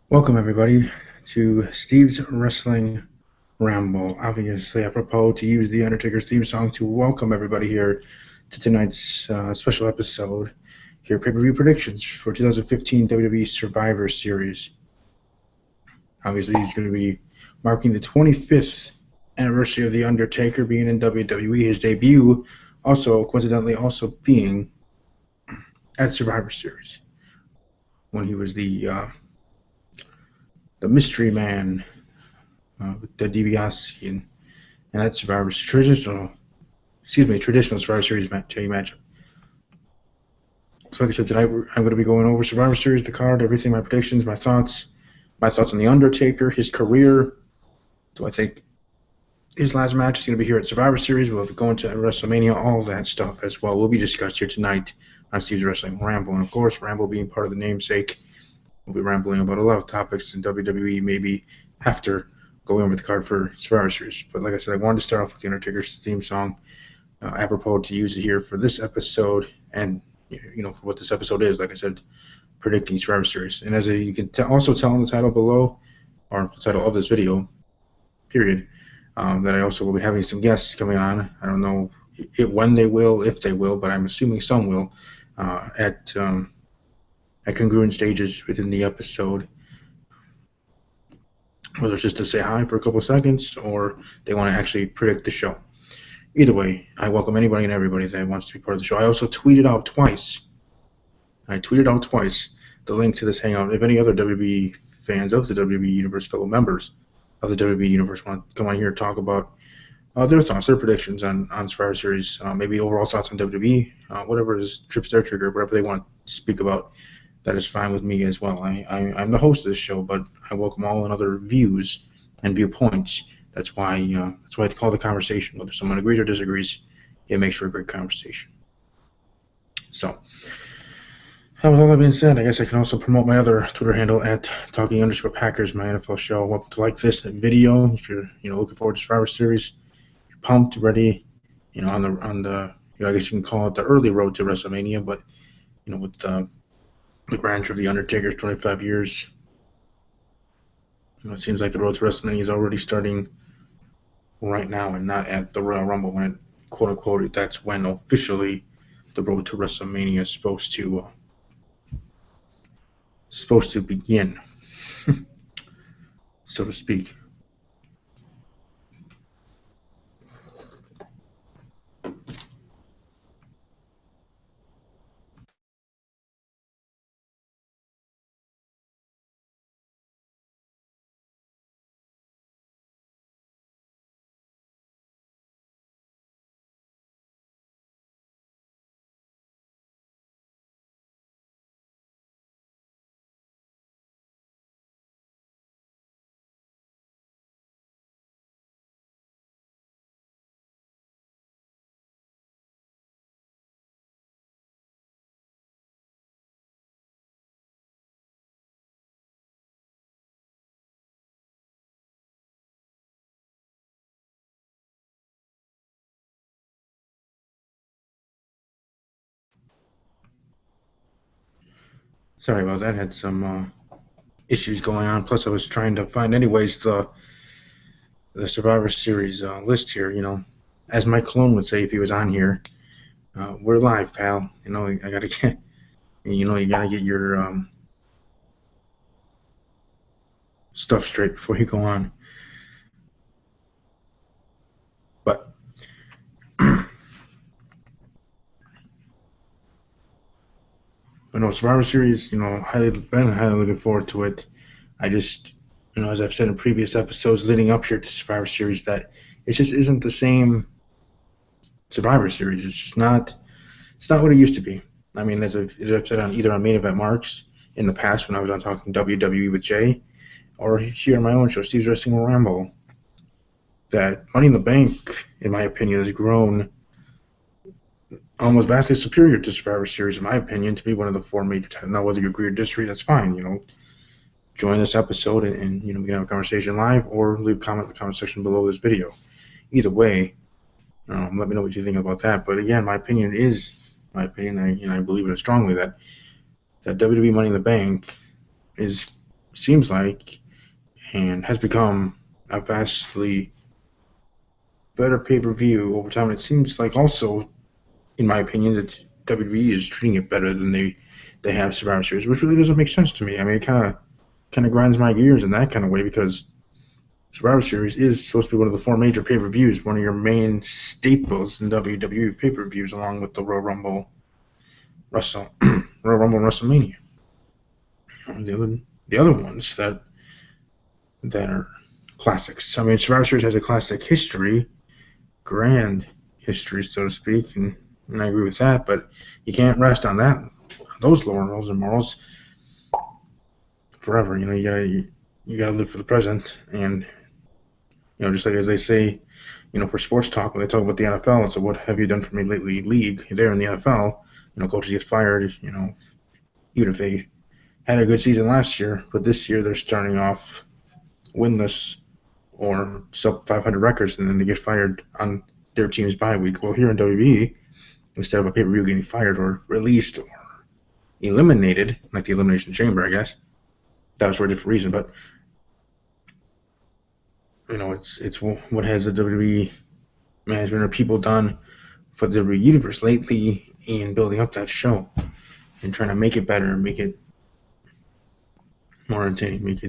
Welcome everybody to Steve's Wrestling Ramble. Obviously, apropos to use the Undertaker's theme song to welcome everybody here to tonight's special episode. Here, pay-per-view predictions for 2015 WWE Survivor Series. Obviously, he's going to be marking the 25th anniversary of the Undertaker being in WWE. His debut, also coincidentally, also being at Survivor Series when he was the mystery man with the DiBiase and that traditional Survivor Series matchup. So like I said, tonight I'm going to be going over Survivor Series, the card, everything, my predictions, my thoughts on The Undertaker, his career. Do I think his last match is going to be here at Survivor Series? We'll be going to WrestleMania, all that stuff as well will be discussed here tonight on Steve's Wrestling Ramble. And of course, Ramble being part of the namesake, we'll be rambling about a lot of topics in WWE, maybe after going over the card for Survivor Series. But like I said, I wanted to start off with The Undertaker's theme song, apropos to use it here for this episode, and for what this episode is. Like I said, predicting Survivor Series. And as you can also tell in the title below, or the title of this video, period, that I also will be having some guests coming on. I don't know when they will, if they will, but I'm assuming some will, at congruent stages within the episode, whether it's just to say hi for a couple of seconds or they want to actually predict the show. Either way, I welcome anybody and everybody that wants to be part of the show. I also tweeted out twice the link to this hangout. If any other WWE fans of the WWE Universe, fellow members of the WWE Universe, want to come on here and talk about their thoughts, their predictions on Survivor Series, maybe overall thoughts on WWE, whatever trips their trigger, whatever they want to speak about, that is fine with me as well. I'm the host of this show, but I welcome all and other views and viewpoints. That's why it's called a conversation. Whether someone agrees or disagrees, it makes for a great conversation. So, with all that being said, I guess I can also promote my other Twitter handle at Talking_Packers, my NFL show. Welcome to like this video if you're looking forward to Survivor Series. You're pumped, ready, on the I guess you can call it the early road to WrestleMania, but with the grandeur of the Undertaker's 25 years, it seems like the road to WrestleMania is already starting right now and not at the Royal Rumble, when, quote unquote, that's when officially the road to WrestleMania is supposed to begin, so to speak. Sorry about that. Had some issues going on. Plus, I was trying to find, anyways, the Survivor Series list here. As Mike Cologne would say if he was on here, we're live, pal. I gotta get. You gotta get your stuff straight before you go on. But Survivor Series, been highly looking forward to it. I just, as I've said in previous episodes leading up here to Survivor Series, that it just isn't the same Survivor Series. It's just not. It's not what it used to be. I mean, as I've said on either on Main Event Marks in the past when I was on talking WWE with Jay, or here on my own show, Steve's Wrestling Ramble, that Money in the Bank, in my opinion, has grown almost vastly superior to Survivor Series, in my opinion, to be one of the four major titles. Now, whether you agree or disagree, that's fine. Join this episode and we can have a conversation live, or leave a comment in the comment section below this video. Either way, let me know what you think about that. But again, my opinion is my opinion. I believe in it strongly that WWE Money in the Bank is seems like, and has become a vastly better pay-per-view over time. And it seems like also, in my opinion, that WWE is treating it better than they have Survivor Series, which really doesn't make sense to me. I mean, it kind of grinds my gears in that kind of way because Survivor Series is supposed to be one of the four major pay-per-views, one of your main staples in WWE pay-per-views, along with the Royal Rumble, Royal Rumble, and WrestleMania. The other ones that are classics. I mean, Survivor Series has a classic history, grand history, so to speak, and I agree with that. But you can't rest on those laurels and morals forever. You gotta live for the present, and just like as they say, for sports talk, when they talk about the NFL, and so what have you done for me lately, league? There in the NFL, coaches get fired. Even if they had a good season last year, but this year they're starting off winless or sub 500 records, and then they get fired on their team's bye week. Well, here in WWE, instead of a pay-per-view getting fired or released or eliminated, like the Elimination Chamber, I guess, that was for a different reason. But it's what has the WWE management or people done for the WWE universe lately in building up that show and trying to make it better, make it more entertaining, make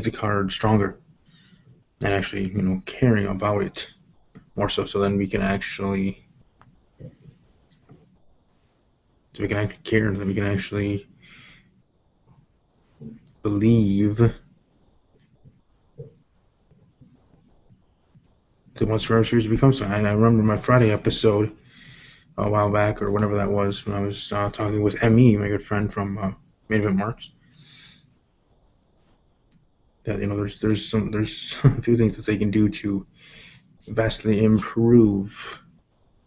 the card stronger, and actually caring about it more so then we can actually care, and then we can actually believe that once Survivor Series becomes. And I remember my Friday episode a while back, or whenever that was, when I was talking with Me, my good friend from Main Event Marks. That there's a few things that they can do to vastly improve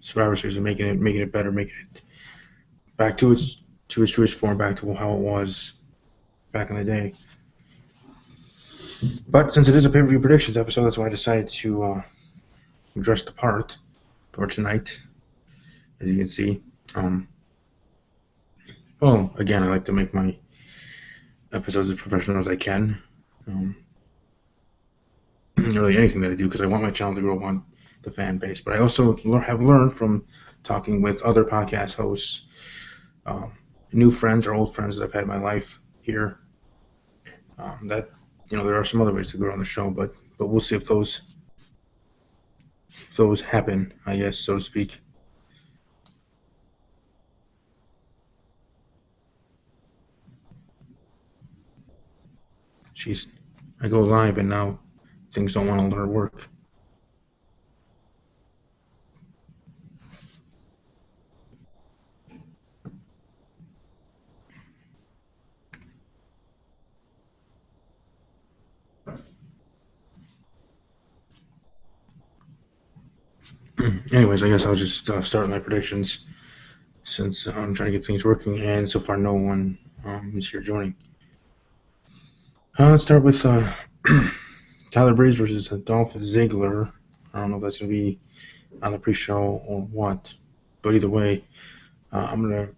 Survivor Series and making it better, making it back to its truest form, back to how it was back in the day. But since it is a pay-per-view predictions episode, that's why I decided to dress the part for tonight. As you can see, well, again, I like to make my episodes as professional as I can. Really anything that I do, because I want my channel to grow on the fan base. But I also have learned from talking with other podcast hosts, new friends or old friends that I've had in my life here, that there are some other ways to grow on the show, but we'll see if those happen, I guess, so to speak. Jeez, I go live and now things don't want to work. Anyways, I guess I'll just start my predictions since I'm trying to get things working, and so far no one is here joining. Let's start with Tyler Breeze versus Dolph Ziggler. I don't know if that's going to be on the pre-show or what, but either way, I'm going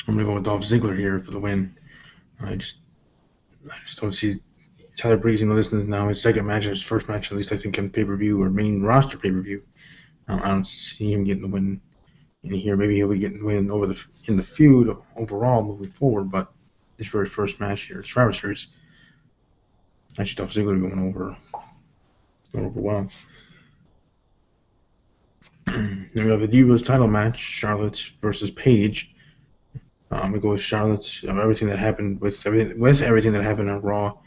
to go with Dolph Ziggler here for the win. I just don't see Tyler Breeze. This is now his second match, his first match, at least I think, in pay-per-view or main roster pay-per-view. I don't see him getting the win in here. Maybe he'll be getting the win in the feud overall moving forward, but this very first match here, Survivor Series, I see Dolph Ziggler going over well. Then we have the Divas title match, Charlotte versus Paige. We go with Charlotte. Everything that happened with everything that happened on Raw,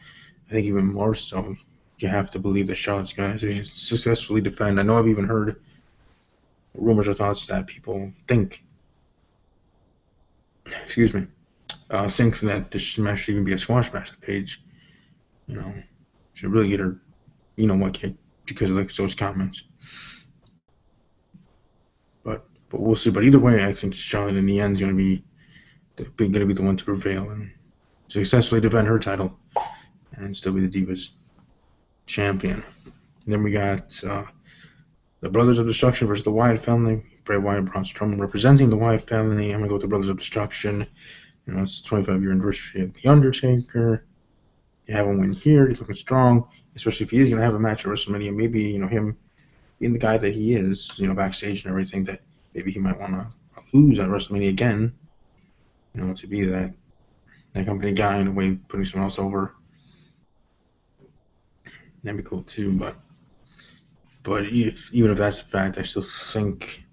I think even more so, you have to believe that Charlotte's going to successfully defend. I know I've even heard rumors or thoughts that people think, think that this match should even be a squash match. Paige, should really get her, kick because of those comments. But we'll see. But either way, I think Charlotte in the end is going to be the one to prevail and successfully defend her title and still be the Divas champion. And then we got The Brothers of Destruction versus the Wyatt family. Bray Wyatt, Braun Strowman representing the Wyatt family. I'm going to go with the Brothers of Destruction. It's the 25-year anniversary of The Undertaker. You have him win here. He's looking strong, especially if he is going to have a match at WrestleMania. Maybe, him being the guy that he is, backstage and everything, that maybe he might want to lose at WrestleMania again, to be that company guy in a way, putting someone else over. That'd be cool too, but even if that's a fact, I still think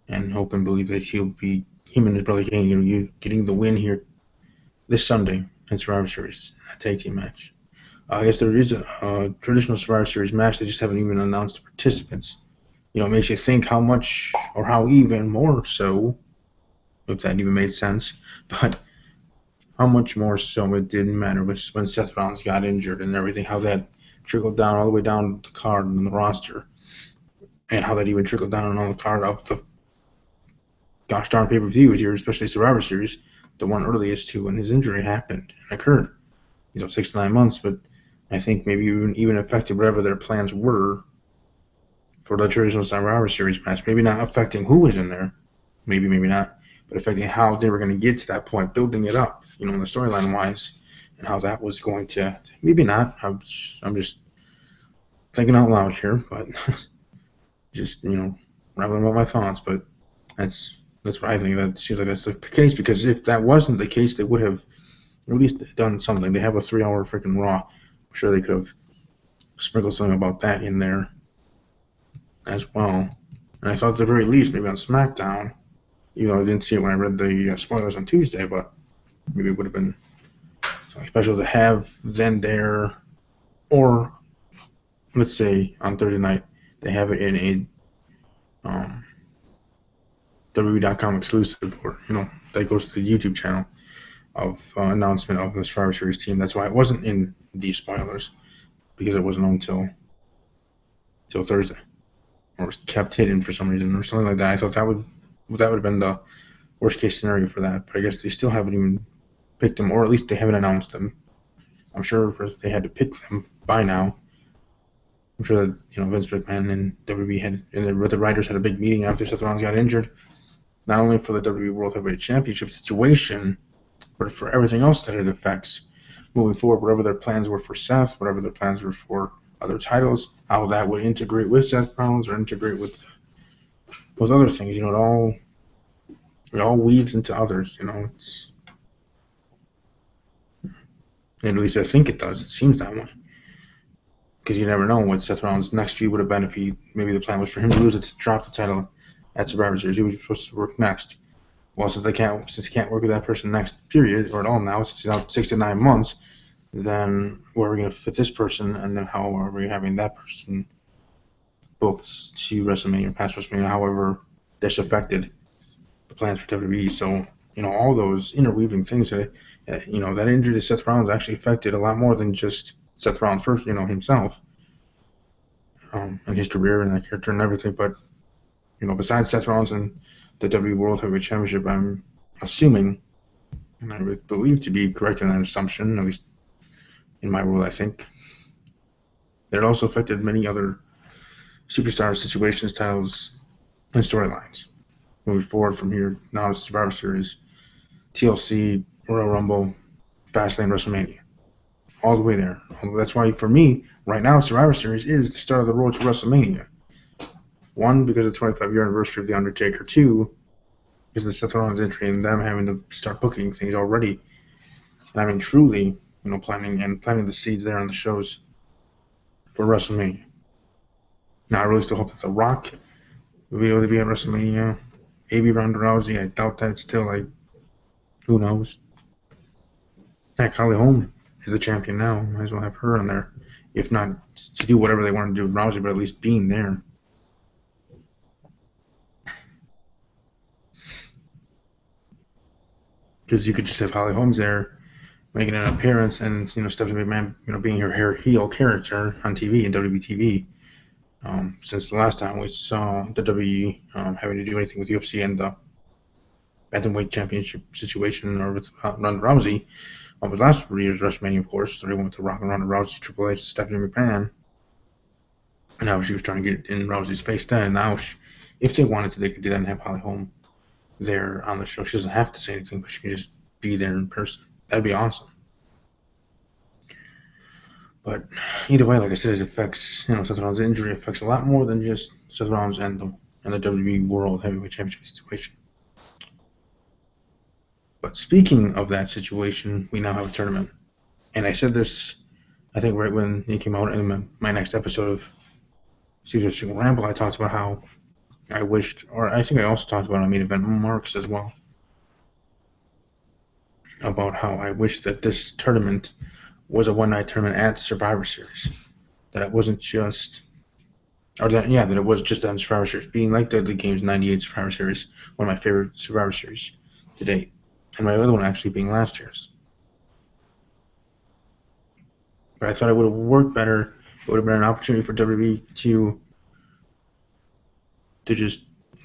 and hope and believe that him and his brother Kane, getting the win here this Sunday in Survivor Series, a tag team match. I guess there is a traditional Survivor Series match. They just haven't even announced the participants. It makes you think how much or how even more so, if that even made sense, but how much more so it didn't matter when Seth Rollins got injured and everything, how that trickled down all the way down the card and the roster, and how that even trickled down on the card of the gosh darn pay-per-views here, especially Survivor Series, the one earliest to when his injury happened and occurred. 6 to 9 months, but I think maybe even affected whatever their plans were for the traditional Survivor Series match. Maybe not affecting who was in there, maybe not, but affecting how they were going to get to that point, building it up, in the storyline wise, and how that was going to. Maybe not. I'm just thinking out loud here, but just rambling about my thoughts. But that's what I think. That seems like that's the case, because if that wasn't the case, they would have at least done something. They have a 3-hour freaking Raw. I'm sure they could have sprinkled something about that in there as well. And I thought at the very least, maybe on SmackDown, even though I didn't see it when I read the spoilers on Tuesday, but maybe it would have been something special to have then there, or let's say on Thursday night they have it in a WWE.com exclusive, or that goes to the YouTube channel of announcement of the Survivor Series team. That's why it wasn't in these spoilers, because it wasn't on until Thursday, or was kept hidden for some reason, or something like that. I thought that would have been the worst case scenario for that, but I guess they still haven't even picked them, or at least they haven't announced them. I'm sure they had to pick them by now. I'm sure that Vince McMahon and WWE the writers had a big meeting after Seth Rollins got injured, not only for the WWE World Heavyweight Championship situation, but for everything else that it affects moving forward. Whatever their plans were for Seth, whatever their plans were for other titles, how that would integrate with Seth Rollins or integrate with other things. It all weaves into others. And at least I think it does. It seems that way. Because you never know what Seth Rollins' next feud would have been if maybe the plan was for him to lose it, to drop the title at Survivor Series. He was supposed to work next. Well, since he can't work with that person next period, or at all now, since it's out 6 to 9 months, then where are we going to fit this person, and then how are we having that person booked to WrestleMania, past WrestleMania, however this affected the plans for WWE. So, all those interweaving things that injury to Seth Rollins actually affected a lot more than just Seth Rollins first, himself, and his career and that character and everything. But, besides Seth Rollins and the WWE World Heavyweight Championship, I'm assuming, and I would believe to be correct in that assumption, at least in my world, I think, that it also affected many other superstar situations, titles, and storylines. Moving forward from here, now it's Survivor Series, TLC, Royal Rumble, Fastlane, WrestleMania. All the way there. That's why, for me, right now, Survivor Series is the start of the road to WrestleMania. 1, because of the 25-year anniversary of The Undertaker. 2, because of the Seth Rollins entry and them having to start booking things already. And truly, planting the seeds there on the shows for WrestleMania. Now, I really still hope that The Rock will be able to be at WrestleMania. Maybe Ronda Rousey. I doubt that still. Who knows? Heck, Holly Holm is the champion now. Might as well have her on there. If not to do whatever they want to do with Rousey, but at least being there. Because you could just have Holly Holmes there making an appearance, and Stephanie McMahon being her heel character on TV and WWE. Since the last time we saw the WWE having to do anything with UFC and the bantamweight championship situation, or with Ronda Rousey, was last year's WrestleMania, of course. So they went with The Rock and Ronda Rousey, Triple H, and Stephanie McMahon. And now she was trying to get in Rousey's face then. And now, if they wanted to, they could do that and have Holly Holm there on the show. She doesn't have to say anything, but she can just be there in person. That'd be awesome. But either way, like I said, it affects, Seth Rollins' injury affects a lot more than just Seth Rollins and the WWE World Heavyweight Championship situation. But speaking of that situation, we now have a tournament. And I said this, I think, right when it came out in my next episode of Caesar's Ramble. I talked about how I wished, or I think I also talked about on Main Event Marks as well, about how I wish that this tournament was a one-night tournament at Survivor Series. That it wasn't just, that it was just on Survivor Series, being like the Games 98 Survivor Series, one of my favorite Survivor Series to date. And my other one actually being last year's. But I thought it would have worked better. It would have been an opportunity for WWE to just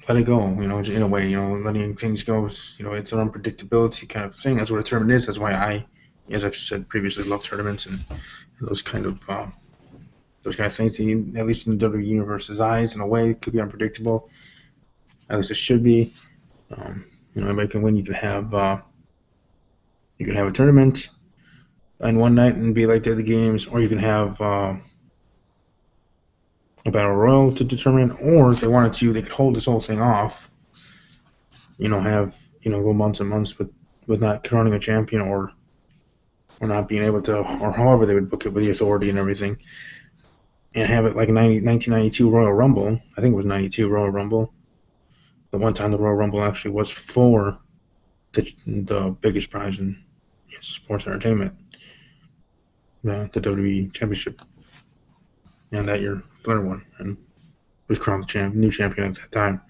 let it go, in a way, letting things go. It's an unpredictability kind of thing. That's what a tournament is. That's why I, as I've said previously, love tournaments and those kind of things. At least in the WWE universe's eyes, in a way, it could be unpredictable. At least it should be. Everybody can win. You can have a tournament on one night and be like the other games, or you can have a battle royal to determine, or if they wanted to, they could hold this whole thing off. Go months and months with not crowning a champion or not being able to, or however they would book it with the authority and everything, and have it like a 1992 Royal Rumble. I think it was 92 Royal Rumble. The one time the Royal Rumble actually was for the biggest prize in sports entertainment, the WWE Championship. And that year, Flair won and was crowned the new champion at that time.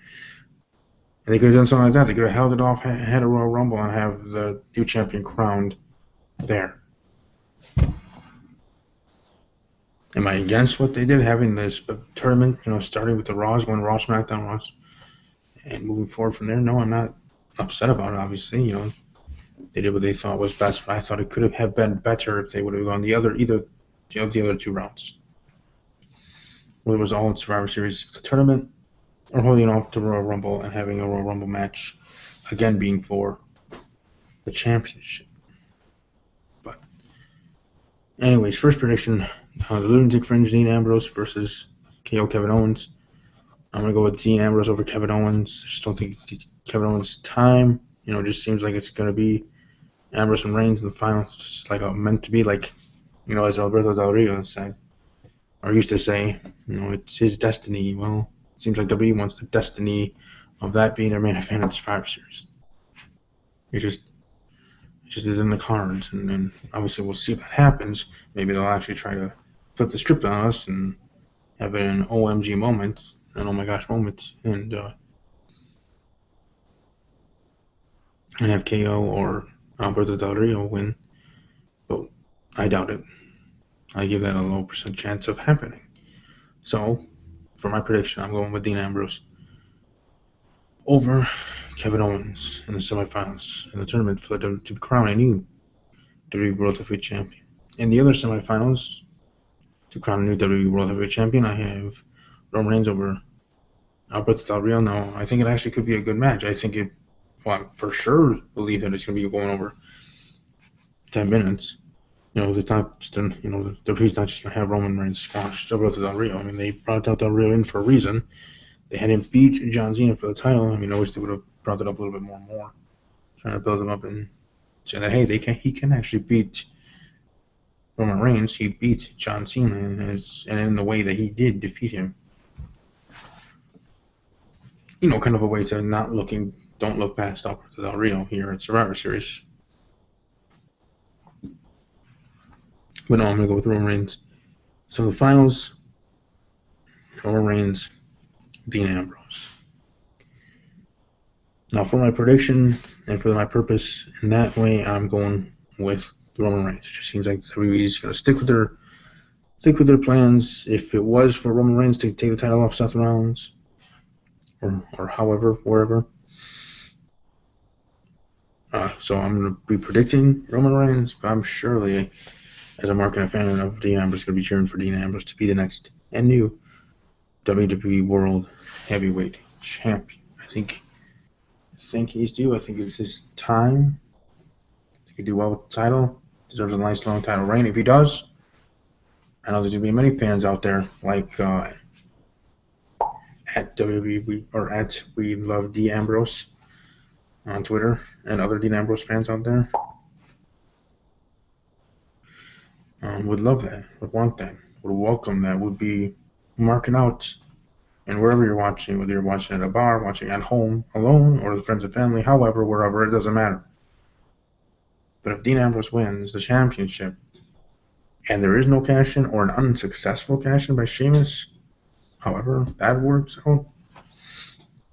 And they could have done something like that. They could have held it off, had a Royal Rumble, and have the new champion crowned there. Am I against what they did, having this tournament, starting with the Raws, going Raw, SmackDown, Raws, and moving forward from there? No, I'm not upset about it, obviously. They did what they thought was best, but I thought it could have been better if they would have gone either of the other two routes. Whether it was all in Survivor Series tournament, or holding off the Royal Rumble and having a Royal Rumble match, again being for the championship. But anyways, first prediction, the Lunatic Fringe, Dean Ambrose versus KO Kevin Owens. I'm going to go with Dean Ambrose over Kevin Owens. I just don't think it's Kevin Owens' time. It just seems like it's going to be Ambrose and Reigns in the final. It's just like meant to be, like, as Alberto Del Rio said, or used to say, it's his destiny. Well, it seems like WWE wants the destiny of that being their main event at Survivor Series. It just is in the cards, and then obviously we'll see if that happens. Maybe they'll actually try to flip the script on us and have it an OMG moment, an oh my gosh moment, and have KO or Alberto Del Rio win. But I doubt it. I give that a low % chance of happening. So, for my prediction, I'm going with Dean Ambrose over Kevin Owens in the semifinals in the tournament to crown a new WWE World Heavyweight Champion. In the other semifinals, to crown a new WWE World Heavyweight Champion, I have Roman Reigns over Alberto Del Rio. Now, I think it actually could be a good match. I for sure believe that it's going to be going over 10 minutes. It's not just, WWE's not just going to have Roman Reigns squash Alberto Del Rio. I mean, they brought Del Rio in for a reason. They had him beat John Cena for the title. I mean, I wish they would have brought it up a little bit more. Trying to build him up and say that, hey, he can actually beat Roman Reigns. He beat John Cena, and in the way that he did defeat him. Kind of a way to don't look past Alberto Del Rio here at Survivor Series. But no, I'm going to go with Roman Reigns. So the finals, Roman Reigns, Dean Ambrose. Now for my prediction and for my purpose, in that way, I'm going with Roman Reigns. It just seems like WWE's going to stick with their plans. If it was for Roman Reigns to take the title off Seth Rollins, or however, wherever. So I'm going to be predicting Roman Reigns, but I'm surely, as a marketing fan of Dean Ambrose, going to be cheering for Dean Ambrose to be the next and new WWE World Heavyweight Champion. I think he's due. I think it's his time. He could do well with the title. Deserves a nice long title reign. If he does, I know there's gonna be many fans out there like at WWE or at We Love D Ambrose on Twitter and other Dean Ambrose fans out there. Would love that, would want that, would welcome that, would be marking out. And wherever you're watching, whether you're watching at a bar, watching at home, alone, or with friends and family, however, wherever, it doesn't matter. But if Dean Ambrose wins the championship, and there is no cash-in or an unsuccessful cash-in by Sheamus, however that works out,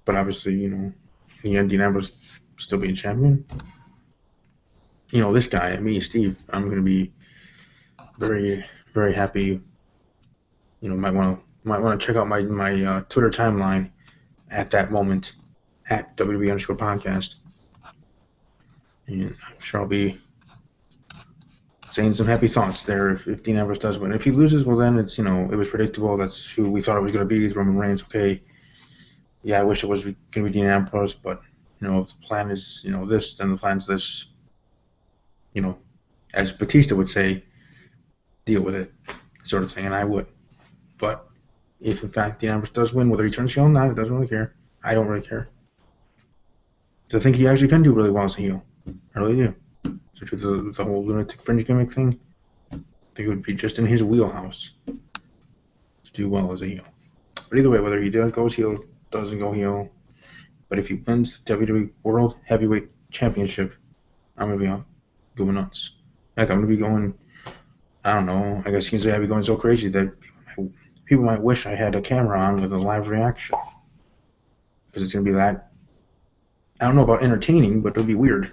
but obviously, in the end, Dean Ambrose still being champion, this guy, me, Steve, I'm going to be very, very happy. Might want to check out my Twitter timeline at that moment at WWE_podcast. And I'm sure I'll be saying some happy thoughts there if Dean Ambrose does win. If he loses, well then it's, it was predictable. That's who we thought it was going to be, Roman Reigns. Okay, yeah, I wish it was going to be Dean Ambrose, but, if the plan is, this, then the plan's this. As Batista would say, deal with it, sort of thing, and I would. But if, in fact, Dean Ambrose does win, whether he turns heel or not, it doesn't really care. I don't really care. So I think he actually can do really well as a heel. I really do. So with the whole lunatic fringe gimmick thing, I think it would be just in his wheelhouse to do well as a heel. But either way, whether he goes heel, doesn't go heel, but if he wins the WWE World Heavyweight Championship, I'm going to be going nuts. Heck, I'm going to be going, I don't know, I guess you can say I'd be going so crazy that people might wish I had a camera on with a live reaction. Because it's going to be that, I don't know about entertaining, but it'll be weird.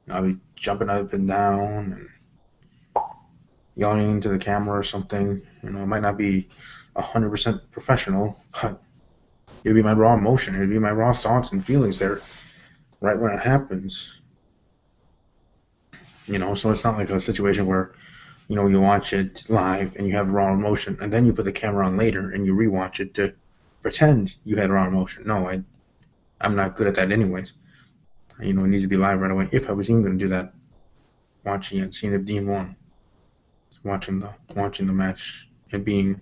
I'll be jumping up and down and yelling into the camera or something. It might not be 100% professional, but it'll be my raw emotion. It'll be my raw thoughts and feelings there right when it happens. So it's not like a situation where, you watch it live and you have raw emotion, and then you put the camera on later and you rewatch it to pretend you had raw emotion. No, I'm not good at that anyways. It needs to be live right away. If I was even going to do that, watching it, seeing if Dean won, watching the match and being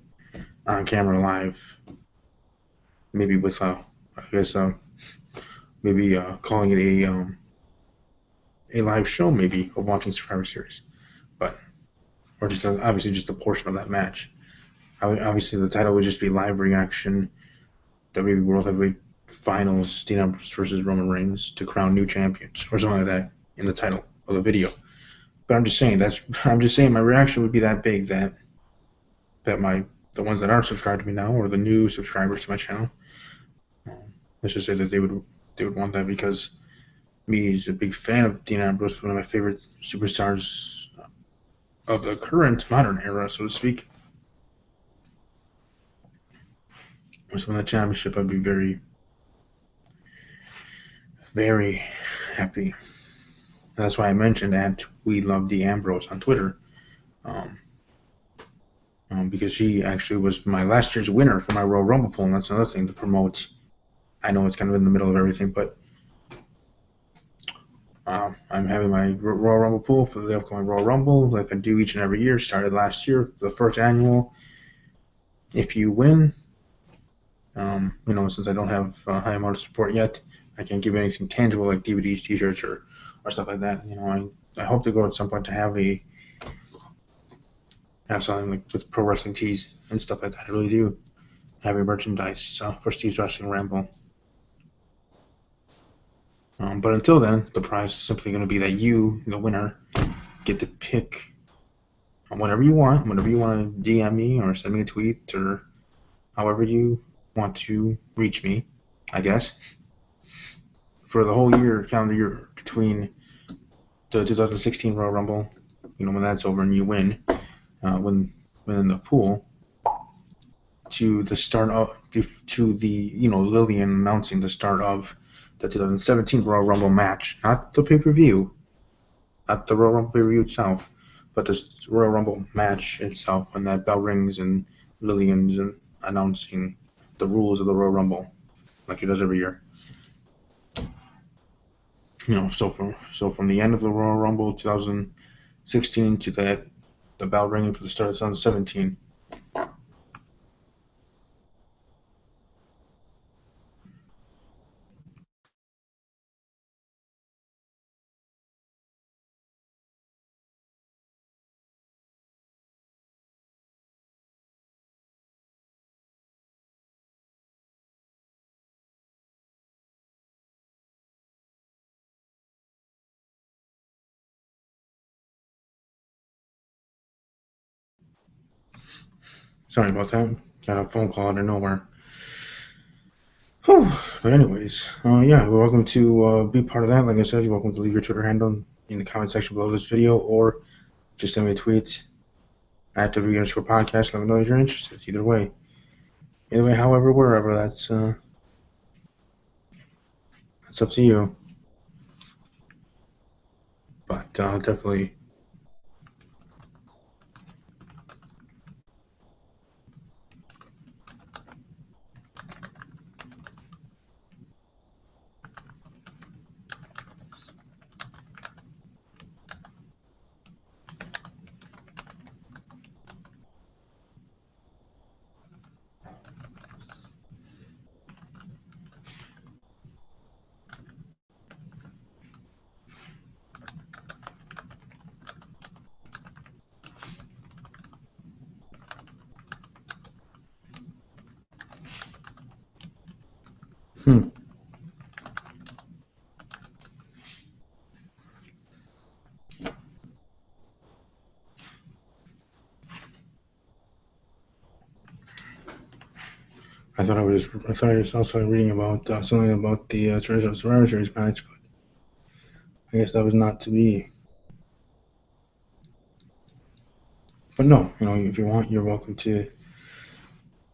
on camera live, maybe with maybe calling it a live show, maybe, of watching Survivor Series, or just obviously just a portion of that match. Obviously, the title would just be live reaction, WWE World Heavyweight Finals, Dean Ambrose versus Roman Reigns to crown new champions, or something like that in the title of the video. But I'm just saying my reaction would be that big that the ones that aren't subscribed to me now, or the new subscribers to my channel, let's just say that they would want that, because me is a big fan of Dean Ambrose, one of my favorite superstars of the current modern era, so to speak. So in the championship, I'd be very, very happy. And that's why I mentioned at We Love D Ambrose on Twitter, because she actually was my last year's winner for my Royal Rumble poll, and that's another thing to promote. I know it's kind of in the middle of everything, but I'm having my Royal Rumble pool for the upcoming Royal Rumble, like I do each and every year. Started last year, the first annual. If you win, since I don't have a high amount of support yet, I can't give you anything tangible like DVDs, T-shirts, or stuff like that. I hope to go at some point to have something like with pro wrestling tees and stuff like that. I really do. Having merchandise for Steve's Wrestling Ramble. But until then, the prize is simply going to be that you, the winner, get to pick whatever you want to DM me or send me a tweet or however you want to reach me, I guess, for the whole calendar year between the 2016 Royal Rumble, when that's over and you win, within the pool, to the start of, to the, Lillian announcing the start of the 2017 Royal Rumble match, not the pay-per-view, not the Royal Rumble pay-per-view itself, but the Royal Rumble match itself, when that bell rings and Lillian's announcing the rules of the Royal Rumble, like he does every year. So from the end of the Royal Rumble 2016 to the bell ringing for the start of 2017. Sorry about that. Got a phone call out of nowhere. Whew. But anyways, yeah, you're welcome to be part of that. Like I said, you're welcome to leave your Twitter handle in the comment section below this video, or just send me a tweet at WWE_podcast. Let me know if you're interested. Either way, however, wherever, that's up to you. But definitely. I thought I was also reading about something about the traditional Survivor Series match, but I guess that was not to be. But no, if you want, you're welcome to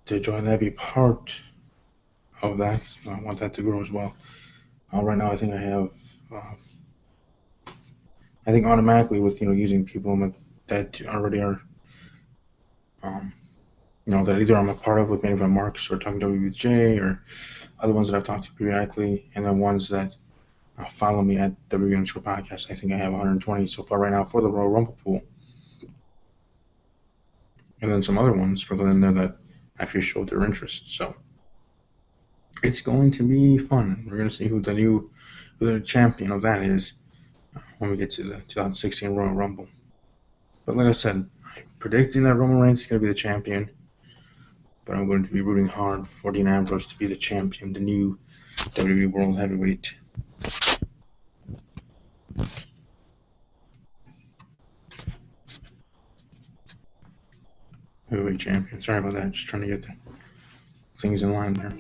join that, be part of that. I want that to grow as well. Right now, I think I have. I think automatically with using people that already are, that either I'm a part of with maybe from Marks or talking WWE with Jay, or other ones that I've talked to periodically, and then ones that follow me at WWE_podcast. I think I have 120 so far right now for the Royal Rumble pool, and then some other ones sprinkled in there that actually showed their interest. So it's going to be fun. We're going to see who the champion of that is when we get to the 2016 Royal Rumble. But like I said, I'm predicting that Roman Reigns is going to be the champion, but I'm going to be rooting hard for Dean Ambrose to be the champion, the new WWE World Heavyweight. Heavyweight champion. Sorry about that. Just trying to get the things in line there.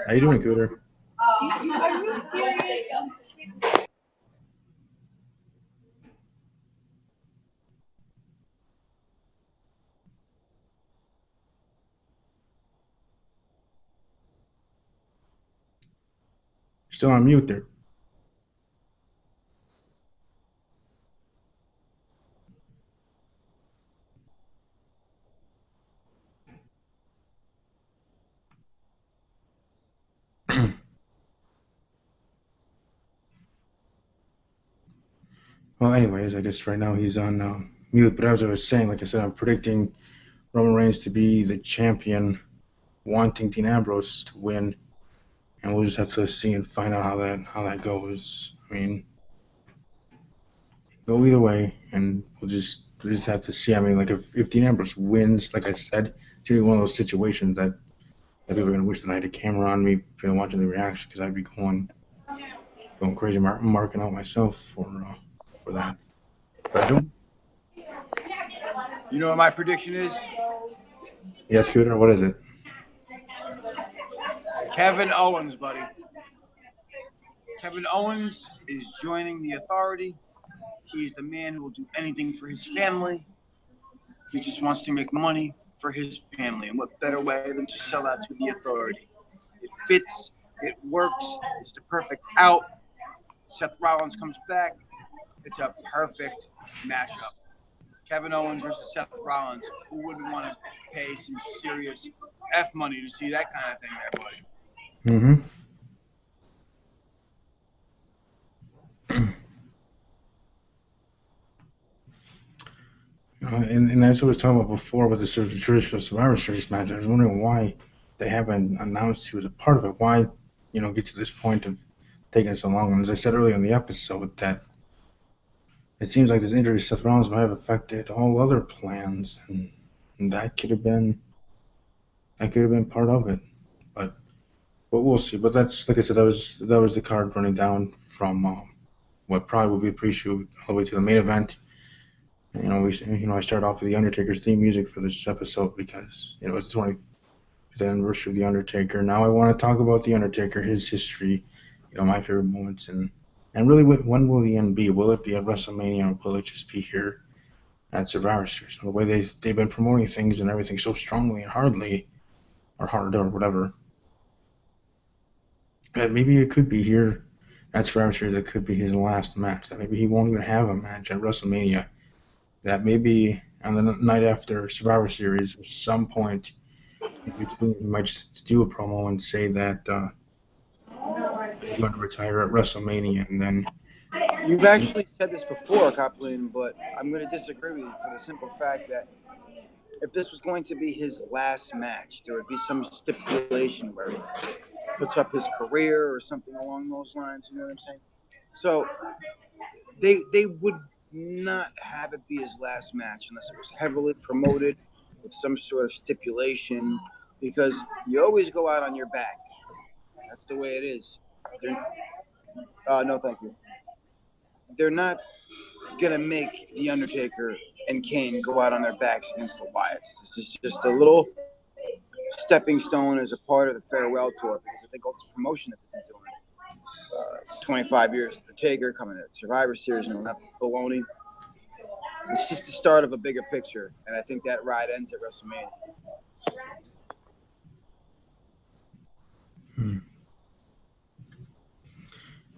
How you doing, Cooter? Are you serious? Still on mute there. Well, anyways, I guess right now he's on mute. But as I was saying, like I said, I'm predicting Roman Reigns to be the champion, wanting Dean Ambrose to win, and we'll just have to see and find out how that goes. I mean, go either way, and we'll just have to see. I mean, like if Dean Ambrose wins, like I said, it's gonna be one of those situations that people are gonna wish that I had a camera on me, watching the reaction, because I'd be going crazy, marking out myself for that. But I don't. You know what my prediction is? Yes, Cooter, what is it? Kevin Owens, buddy. Kevin Owens is joining the Authority. He's the man who will do anything for his family. He just wants to make money for his family. And what better way than to sell out to the Authority? It fits, it works, it's the perfect out. Seth Rollins comes back. It's a perfect mashup. Kevin Owens versus Seth Rollins. Who wouldn't want to pay some serious F money to see that kind of thing there, buddy. Mm-hmm. And as I was talking about before with the traditional Survivor Series match, I was wondering why they haven't announced he was a part of it. Why, get to this point of taking so long? And as I said earlier in the episode, that it seems like this injury to Seth Rollins might have affected all other plans, and that could have been part of it. But we'll see. But that's, like I said, that was the card running down from what probably will be a pre-show all the way to the main event. I started off with the Undertaker's theme music for this episode because it's the 25th anniversary of the Undertaker. Now I want to talk about the Undertaker, his history, my favorite moments, and really, when will the end be? Will it be at WrestleMania, or will it just be here at Survivor Series? The way they've been promoting things and everything so strongly and hardly, or hard, or whatever. That maybe it could be here at Survivor Series. It could be his last match. That maybe he won't even have a match at WrestleMania. That maybe on the night after Survivor Series, at some point in between, he might just do a promo and say that he's going to retire at WrestleMania, and then. You've actually said this before, Coplin, but I'm going to disagree with you for the simple fact that if this was going to be his last match, there would be some stipulation where he puts up his career or something along those lines. You know what I'm saying? So they would not have it be his last match unless it was heavily promoted with some sort of stipulation, because you always go out on your back. That's the way it is. No, thank you. They're not gonna make the Undertaker and Kane go out on their backs against the Wyatts. This is just a little stepping stone as a part of the farewell tour, because I think all this promotion that they've been doing, 25 years of the Taker coming to Survivor Series and all that baloney. It's just the start of a bigger picture, and I think that ride ends at WrestleMania.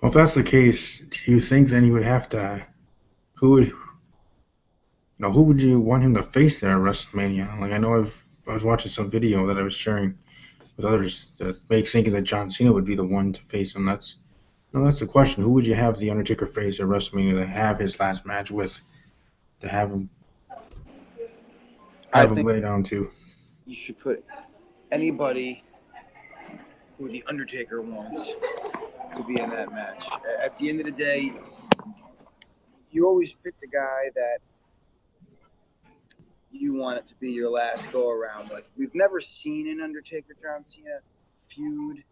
Well, if that's the case, do you think then he would have to? Who would you want him to face there at WrestleMania? Like, I know I was watching some video that I was sharing with others that make thinking that John Cena would be the one to face him. That's the question. Who would you have the Undertaker face at WrestleMania to have his last match with? To have him lay down to? You should put anybody who the Undertaker wants to be in that match. At the end of the day, you always pick the guy that you want it to be your last go around with. We've never seen an Undertaker John Cena feud,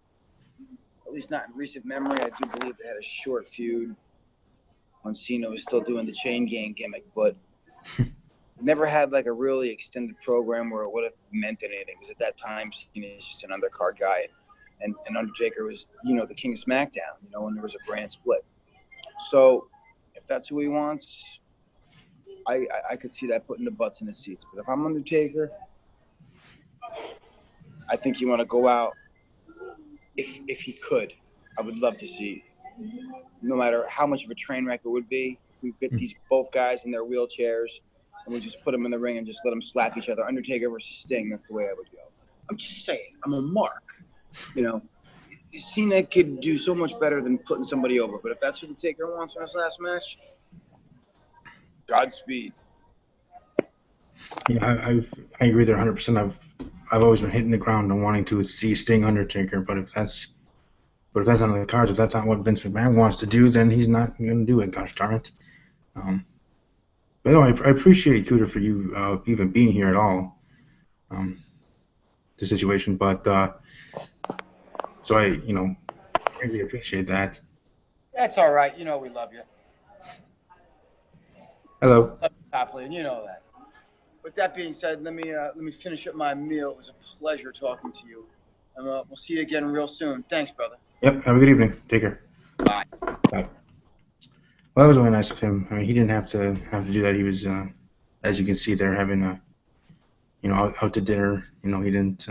at least not in recent memory. I do believe they had a short feud when Cena was still doing the chain gang gimmick, but never had like a really extended program where it would have meant anything, because at that time Cena was just an undercard guy, and Undertaker was, the king of SmackDown, when there was a brand split. So if that's who he wants, I could see that putting the butts in the seats. But if I'm Undertaker, I think you want to go out, if he could. I would love to see, no matter how much of a train wreck it would be, if we get these both guys in their wheelchairs and we just put them in the ring and just let them slap each other. Undertaker versus Sting, that's the way I would go. I'm just saying, I'm a mark. Cena could do so much better than putting somebody over. But if that's what the Taker wants in his last match, Godspeed. Yeah, I agree there 100%. I've always been hitting the ground and wanting to see Sting Undertaker, but if that's on the cards, if that's not what Vince McMahon wants to do, then he's not going to do it. Gosh darn it. But no, I appreciate Cooter for you even being here at all. The situation, but so I really appreciate that. That's all right. We love you. Hello. Copley, and you know that. With that being said, let me finish up my meal. It was a pleasure talking to you. And we'll see you again real soon. Thanks, brother. Yep. Have a good evening. Take care. Bye. Bye. Well, that was really nice of him. I mean, he didn't have to do that. He was, as you can see there, having out to dinner. He didn't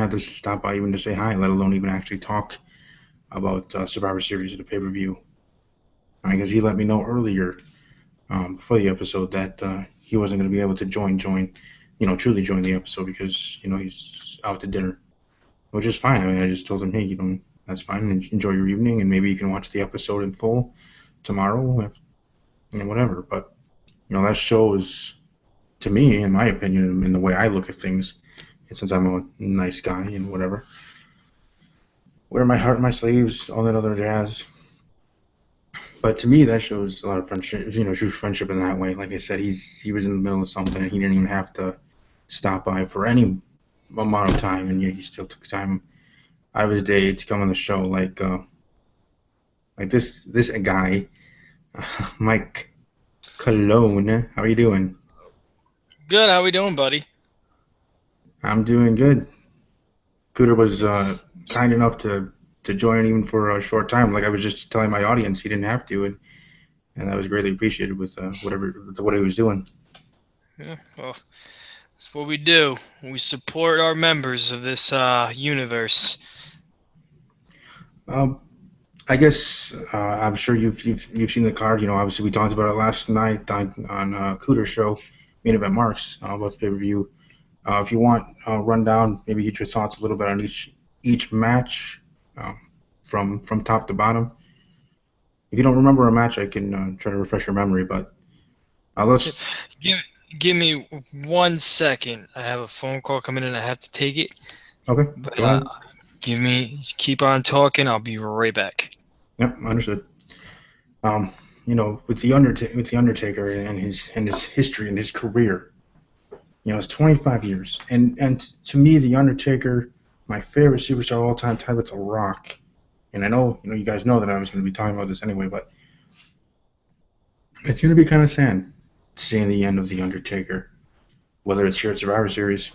have to stop by even to say hi, let alone even actually talk about Survivor Series or the pay-per-view. Because he let me know earlier before the episode that he wasn't going to be able to join. truly join the episode because he's out to dinner, which is fine. I mean, I just told him, hey, that's fine. Enjoy your evening, and maybe you can watch the episode in full tomorrow, whatever. But that shows to me, in my opinion, in the way I look at things, and since I'm a nice guy and whatever, wear my heart on my sleeves, all that other jazz. But to me, that shows a lot of friendship, true friendship in that way. Like I said, he was in the middle of something, and he didn't even have to stop by for any amount of time, and yet he still took time out of his day to come on the show. Like this guy, Mike Cologne. How are you doing? Good. How we doing, buddy? I'm doing good. Cooter was kind enough to join even for a short time. Like I was just telling my audience, he didn't have to, and that was greatly appreciated with what he was doing. Yeah, well, that's what we do. We support our members of this universe. I guess I'm sure you've seen the card. Obviously we talked about it last night on Cooter's show, Main Event Marks, about the pay-per-view. If you want a rundown, maybe get your thoughts a little bit on each match, from top to bottom. If you don't remember a match, I can try to refresh your memory. But let's. Give me 1 second. I have a phone call coming in. I have to take it. Okay. But Go ahead. keep on talking. I'll be right back. Yep, understood. With the Undertaker and his history and his career, it's 25 years, and to me, the Undertaker, my favorite superstar of all time, tied with The Rock. And I know, you guys know that I was going to be talking about this anyway, but it's going to be kind of sad seeing the end of the Undertaker, whether it's here at Survivor Series,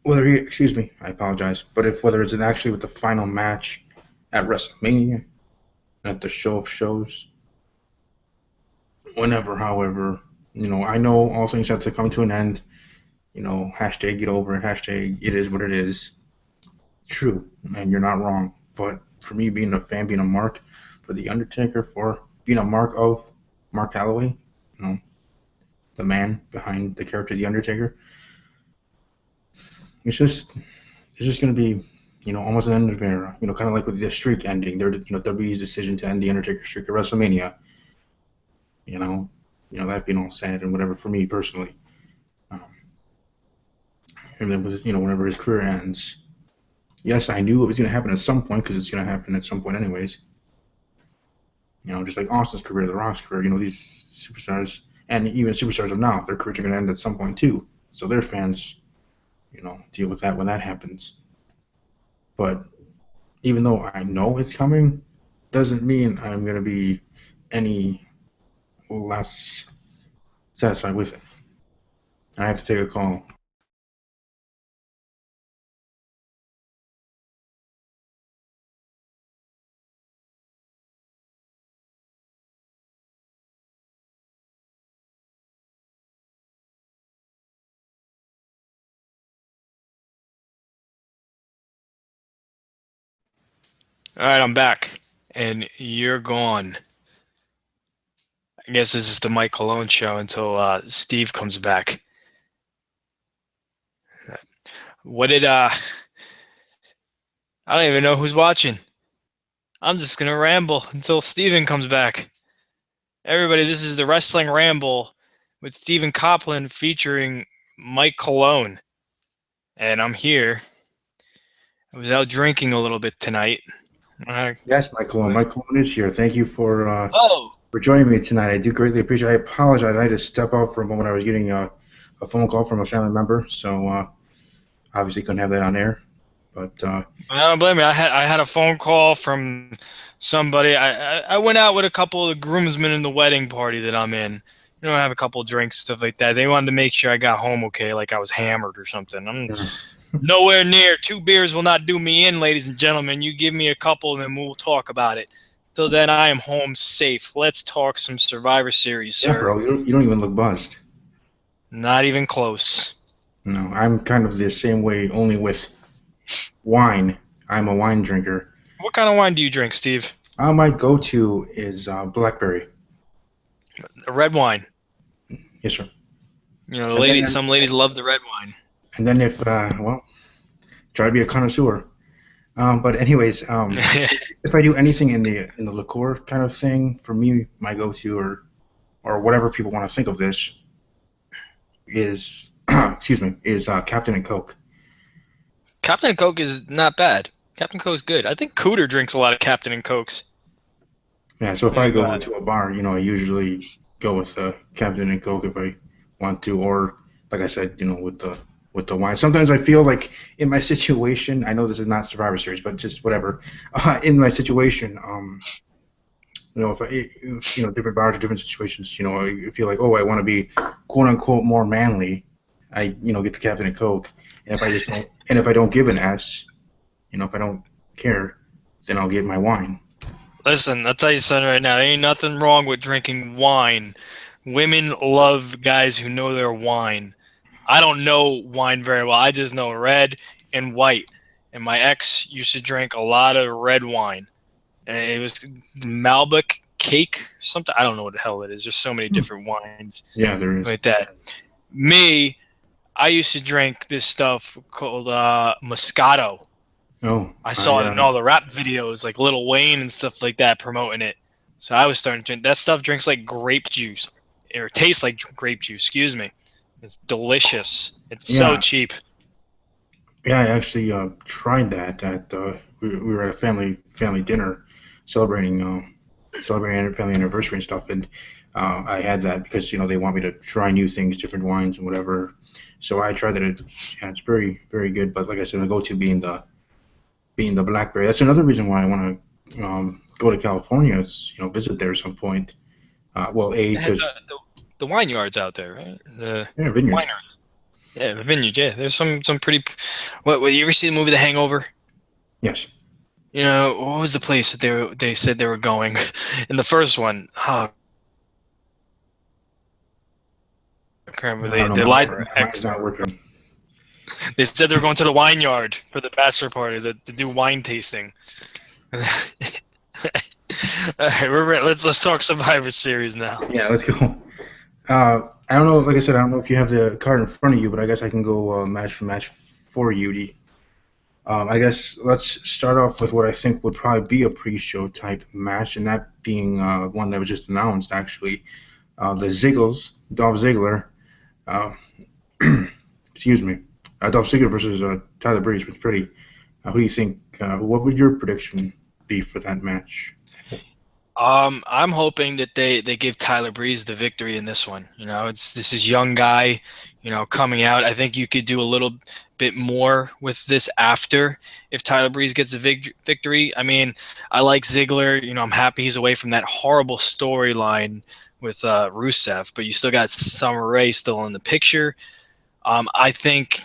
excuse me, I apologize, but whether it's actually with the final match at WrestleMania, at the Show of Shows, whenever, however, I know all things have to come to an end. Hashtag get over it, hashtag it is what it is. True, and you're not wrong. But for me, being a fan, being a mark for The Undertaker, for being a mark of Mark Calloway, the man behind the character The Undertaker, it's just going to be, almost an end of an era. Kind of like with the streak ending, WWE's decision to end the Undertaker streak at WrestleMania. That being all sad and whatever for me personally. And then whenever his career ends, yes, I knew it was going to happen at some point because it's going to happen at some point anyways. Just like Austin's career, The Rock's career, these superstars, and even superstars of now, their careers are going to end at some point too. So their fans, deal with that when that happens. But even though I know it's coming, doesn't mean I'm going to be any less satisfied with it. I have to take a call. All right, I'm back, and you're gone. I guess this is the Mike Cologne show until Steve comes back. What did I don't even know who's watching. I'm just gonna ramble until Steven comes back. Everybody, this is the Wrestling Ramble with Steven Copland featuring Mike Cologne. And I'm here. I was out drinking a little bit tonight. Yes, Mike Cologne. Mike Cologne is here. Thank you for Oh, joining me tonight. I do greatly appreciate it. I apologize. I had to step out for a moment. I was getting a phone call from a family member, so obviously couldn't have that on air. But I don't blame me. I had a phone call from somebody. I went out with a couple of the groomsmen in the wedding party that I'm in. I have a couple of drinks, stuff like that. They wanted to make sure I got home okay, like I was hammered or something. I'm nowhere near. 2 beers will not do me in, ladies and gentlemen. You give me a couple and then we'll talk about it. Till then, I am home safe. Let's talk some Survivor Series, sir. Yeah, bro, you don't even look buzzed. Not even close. No, I'm kind of the same way, only with wine. I'm a wine drinker. What kind of wine do you drink, Steve? My go-to is blackberry. A red wine. Yes, sir. You know, the And lady, then, some ladies love the red wine. and then if well, try to be a connoisseur. But anyways, if I do anything in the liqueur kind of thing, for me, my go-to or whatever people want to think of this is excuse me is Captain and Coke. Captain and Coke is not bad. Captain Coke's good. I think Cooter drinks a lot of Captain and Cokes. Yeah, so if Yeah, I go go ahead. into a bar, I usually go with Captain and Coke if I want to, or like I said, with the wine. Sometimes I feel like in my situation, I know this is not Survivor Series, but just whatever. In my situation, if different bars or different situations, I feel like, oh, I want to be quote unquote more manly. I get the Captain and Coke, and if I don't give an S, if I don't care, then I'll get my wine. Listen, I'll tell you something right now. There ain't nothing wrong with drinking wine. Women love guys who know their wine. I don't know wine very well. I just know red and white. And my ex used to drink a lot of red wine. And it was Malbec cake, something. I don't know what the hell it is. There's so many Hmm. different wines Yeah, there is. like that. Me, I used to drink this stuff called Moscato. Oh, I I saw it in all the rap videos, like Lil Wayne and stuff like that, promoting it. So I was starting to drink that stuff. Drinks like grape juice, or tastes like grape juice. Excuse me. It's delicious. It's so yeah, cheap. yeah. I actually tried that at we were at a family dinner celebrating family anniversary and stuff, and I had that because they want me to try new things, different wines and whatever. So I tried that. It's very very good. But like I said, my go-to being the blackberry. That's another reason why I want to go to California. Is visit there at some point. Well, They had because the wine yards out there, right? The yeah, vineyards. wineries. Yeah, the vineyard. Yeah, there's some pretty. What you ever see the movie The Hangover? Yes. You know, what was the place that they said they were going in the first one? Oh, I can't remember. I don't know. They My lied to my mind's ex. not working. They said they were going to the wine yard for the bachelor party to do wine tasting. All right, let's talk Survivor Series now. Yeah, let's go. I don't know. Like I said, I don't know if you have the card in front of you, but I guess I can go match for match for you. I guess let's start off with what I think would probably be a pre-show type match, and that being one that was just announced actually. The Ziggles, Dolph Ziggler. Uh, excuse me. Dolph Ziggler versus Tyler Breeze was pretty. Who do you think? What would your prediction be for that match? I'm hoping that they give Tyler Breeze the victory in this one. You know, this is young guy, coming out. I think you could do a little bit more with this after if Tyler Breeze gets a victory. I mean, I like Ziggler. I'm happy he's away from that horrible storyline with Rusev, but you still got Summer Rae still in the picture. I think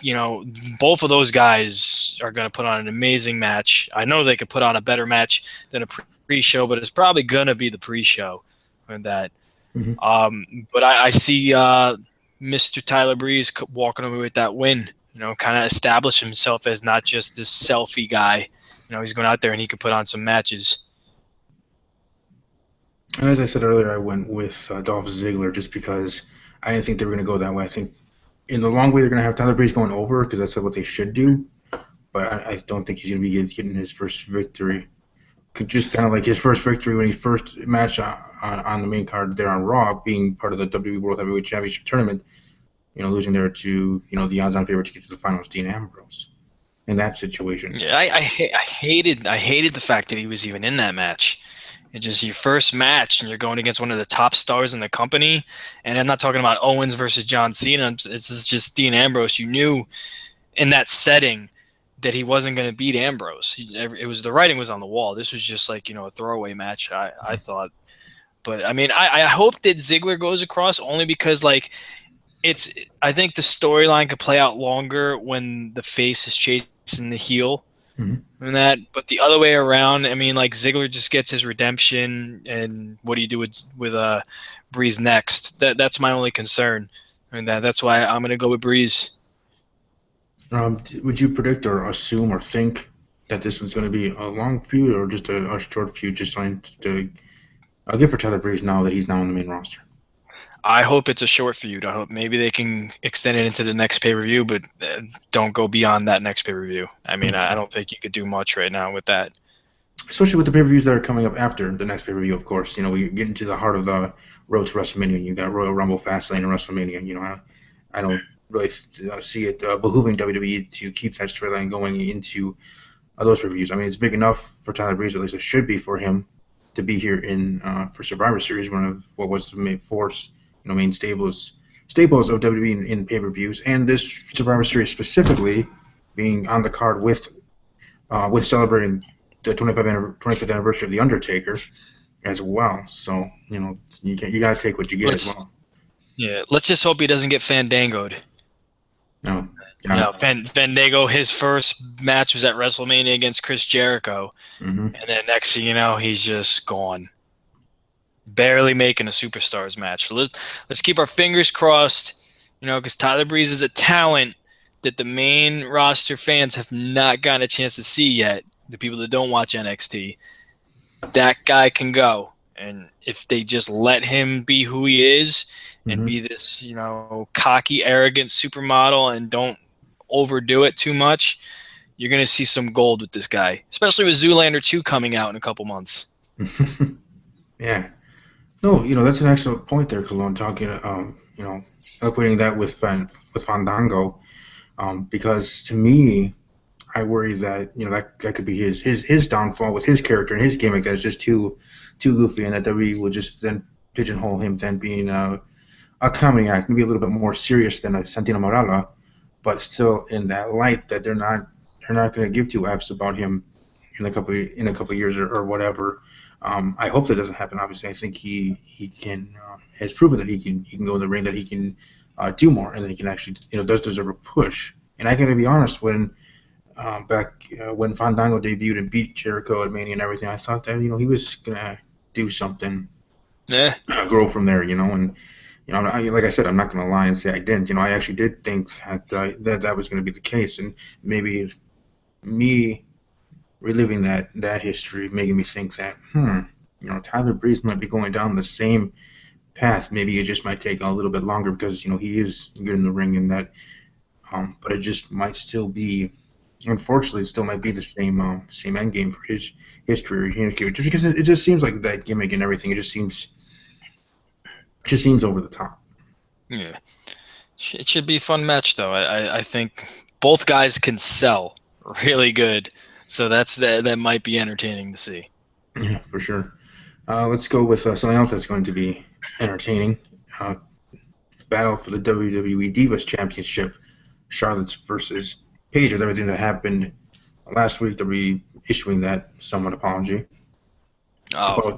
both of those guys are going to put on an amazing match. I know they could put on a better match than a pre-show, but it's probably going to be the pre-show and that. Hmm. But I see Mr. Tyler Breeze walking away with that win. Kind of establish himself as not just this selfie guy. He's going out there and he could put on some matches. And as I said earlier, I went with Dolph Ziggler just because I didn't think they were going to go that way. I think in the long way they're going to have Tyler Breeze going over because that's what they should do. But I don't think he's going to be getting his first victory. Could just kind of like his first victory when he first matched on the main card there on Raw, being part of the WWE World Heavyweight Championship tournament. Losing there to the odds-on favorite to get to the finals, Dean Ambrose. In that situation. Yeah, I hated the fact that he was even in that match. It's just your first match, and you're going against one of the top stars in the company. And I'm not talking about Owens versus John Cena. It's just Dean Ambrose. You knew in that setting that he wasn't going to beat Ambrose. It was the writing was on the wall. This was just like a throwaway match. I thought, but I mean, I hope that Ziggler goes across only because like I think the storyline could play out longer when the face is chasing the heel. Mm-hmm. And that, but the other way around, I mean, like Ziggler just gets his redemption, and what do you do with Breeze next? That's my only concern, and that's why I'm gonna go with Breeze. Would you predict or assume or think that this was going to be a long feud or just a short feud, just trying to good for Tyler Breeze now that he's now on the main roster? I hope it's a short feud. I hope maybe they can extend it into the next pay-per-view, but don't go beyond that next pay-per-view. I mean, I don't think you could do much right now with that. Especially with the pay-per-views that are coming up after the next pay-per-view, of course. We get into the heart of the road to WrestleMania. You got Royal Rumble, Fastlane, and WrestleMania. I don't really see it behooving WWE to keep that storyline going into those pay-per-views. I mean, it's big enough for Tyler Breeze, at least it should be for him to be here in for Survivor Series, one of what was the main force, main staples of WWE in pay-per-views, and this Survivor Series specifically being on the card with celebrating the 25th anniversary of The Undertaker as well. So, you got to take what you get as well. Yeah, let's just hope he doesn't get fandangoed. No. Fandango, his first match was at WrestleMania against Chris Jericho. And then next thing you know, he's just gone. Barely making a Superstars match. So let's keep our fingers crossed, because Tyler Breeze is a talent that the main roster fans have not gotten a chance to see yet. The people that don't watch NXT, that guy can go. And if they just let him be who he is and be this, cocky, arrogant supermodel and don't overdo it too much, you're going to see some gold with this guy, especially with Zoolander 2 coming out in a couple months. Yeah. No, that's an excellent point there, Cologne, talking, equating that with Fandango, because to me, I worry that that could be his downfall with his character and his gimmick that is just too goofy, and that WWE will just then pigeonhole him then being a comedy act, maybe a little bit more serious than a Santino Marella, but still in that light that they're not going to give two F's about him in a couple of years or whatever. I hope that doesn't happen. Obviously, I think he can has proven that he can go in the ring, that he can do more, and that he can actually does deserve a push. And I got to be honest, when when Fandango debuted and beat Jericho at Mania and everything, I thought that he was gonna do something, grow from there, and like I said, I'm not gonna lie and say I didn't. I actually did think that was gonna be the case, and maybe it's me reliving that history, making me think that Tyler Breeze might be going down the same path. Maybe it just might take a little bit longer because he is good in the ring and that, but it just might still be. Unfortunately, it still might be the same end game for his career. Just because it just seems like that gimmick and everything. It just seems over the top. Yeah, it should be a fun match though. I think both guys can sell really good, so that might be entertaining to see. Yeah, for sure. Let's go with something else that's going to be entertaining. Battle for the WWE Divas Championship. Charlotte's versus Paige, with everything that happened last week, WWE issuing that somewhat apology about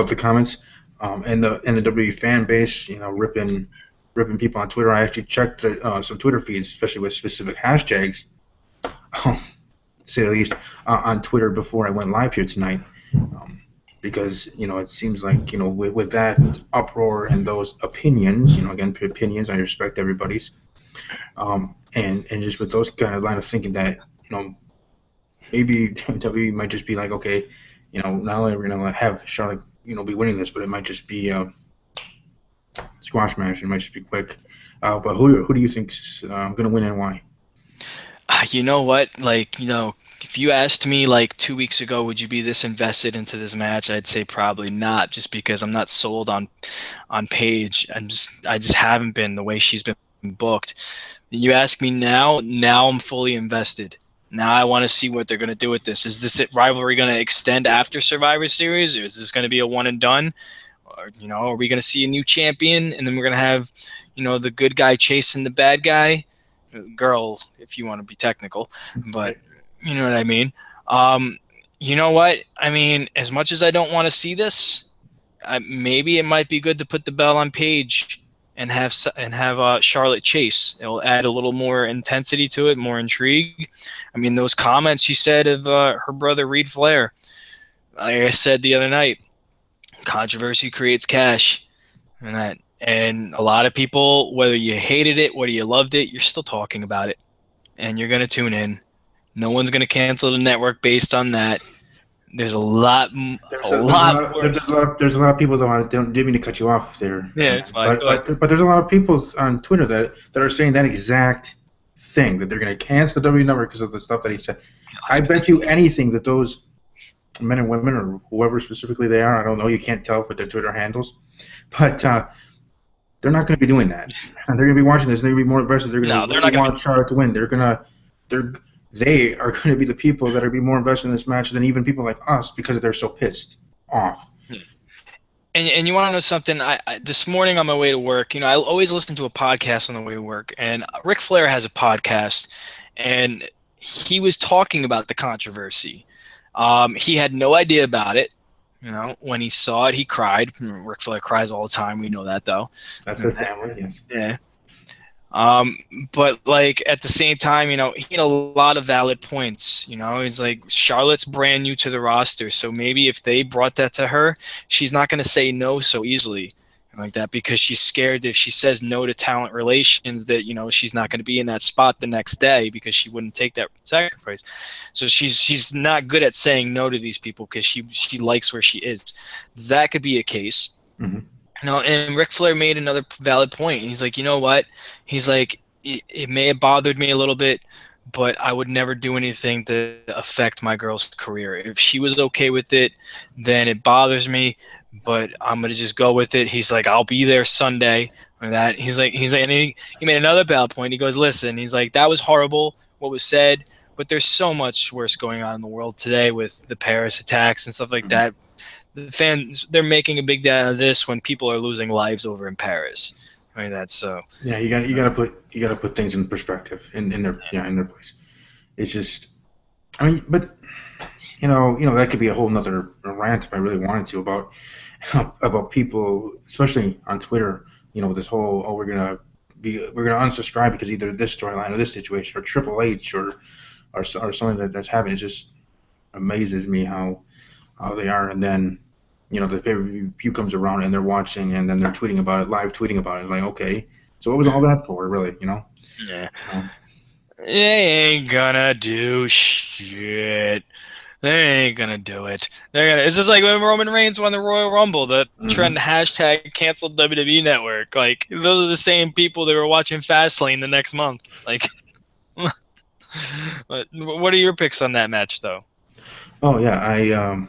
the comments, and the WWE fan base, ripping people on Twitter. I actually checked some Twitter feeds, especially with specific hashtags, to say the least, on Twitter before I went live here tonight, because it seems like with that uproar and those opinions, again, opinions, I respect everybody's. And just with those kind of line of thinking that maybe WWE might just be like, okay, not only are we gonna have Charlotte be winning this, but it might just be a squash match. It might just be quick. But who do you think's gonna win and why? You know what? If you asked me 2 weeks ago, would you be this invested into this match? I'd say probably not, just because I'm not sold on Paige. I just haven't been the way she's been booked. You ask me now I'm fully invested. Now I want to see what they're going to do with this. Is this rivalry going to extend after Survivor Series, or is this going to be a one and done? Or are we going to see a new champion, and then we're going to have the good guy chasing the bad guy, girl, if you want to be technical, but you know what I mean. You know what I mean? As much as I don't want to see this, maybe it might be good to put the bell on Paige and have Charlotte chase. It'll add a little more intensity to it, more intrigue. I mean, those comments she said of her brother Reed Flair, like I said the other night, controversy creates cash, and a lot of people, whether you hated it, whether you loved it, you're still talking about it, and you're gonna tune in. No one's gonna cancel the network based on that. There's a lot, There's a a, there's a lot lot worse. there's a lot of people that didn't mean to cut you off there, Yeah, it's fine. Go ahead. but there's a lot of people on Twitter that are saying that exact thing, that they're going to cancel the W number because of the stuff that he said. I bet you anything that those men and women, or whoever specifically they are, I don't know, you can't tell with their Twitter handles, but they're not going to be doing that. And they're going to be watching this. And they're going to be more invested. They're going No, to they're really not going to want Charlotte to win. They are going to be the people that are be more invested in this match than even people like us, because they're so pissed off. be. And you want to know something? This morning on my way to work, I always listen to a podcast on the way to work, and Ric Flair has a podcast, and he was talking about the controversy. He had no idea about it. When he saw it, he cried. Ric Flair cries all the time. We know that, though. That's their family, yes. Yeah. But like at the same time, he had a lot of valid points. He's like, Charlotte's brand new to the roster, so maybe if they brought that to her, she's not going to say no so easily like that, because she's scared that if she says no to talent relations that she's not going to be in that spot the next day, because she wouldn't take that sacrifice. So she's not good at saying no to these people because she likes where she is. That could be a case. Mm-hmm. And Ric Flair made another valid point. He's like, you know what? He's like, it may have bothered me a little bit, but I would never do anything to affect my girl's career. If she was okay with it, then it bothers me, but I'm gonna just go with it. He's like, I'll be there Sunday or that. He's like, and he made another valid point. He goes, listen, he's like, that was horrible what was said, but there's so much worse going on in the world today with the Paris attacks and stuff like that. The fans, they're making a big deal out of this when people are losing lives over in Paris. I mean, that's so. Yeah, you got to put things in perspective in their place. It's just, I mean, but that could be a whole nother rant if I really wanted to about people, especially on Twitter. This whole we're gonna unsubscribe because either this storyline or this situation or Triple H or something that's happening. It just amazes me how they are, and then the pay-per-view comes around and they're watching and then they're tweeting about it, live tweeting about it. It's like, okay, so what was all that for, really? Yeah. They ain't gonna do shit. They ain't gonna do it. It's just like when Roman Reigns won the Royal Rumble, the trend hashtag canceled WWE Network. Like, those are the same people that were watching Fastlane the next month. Like, what are your picks on that match, though? Oh yeah,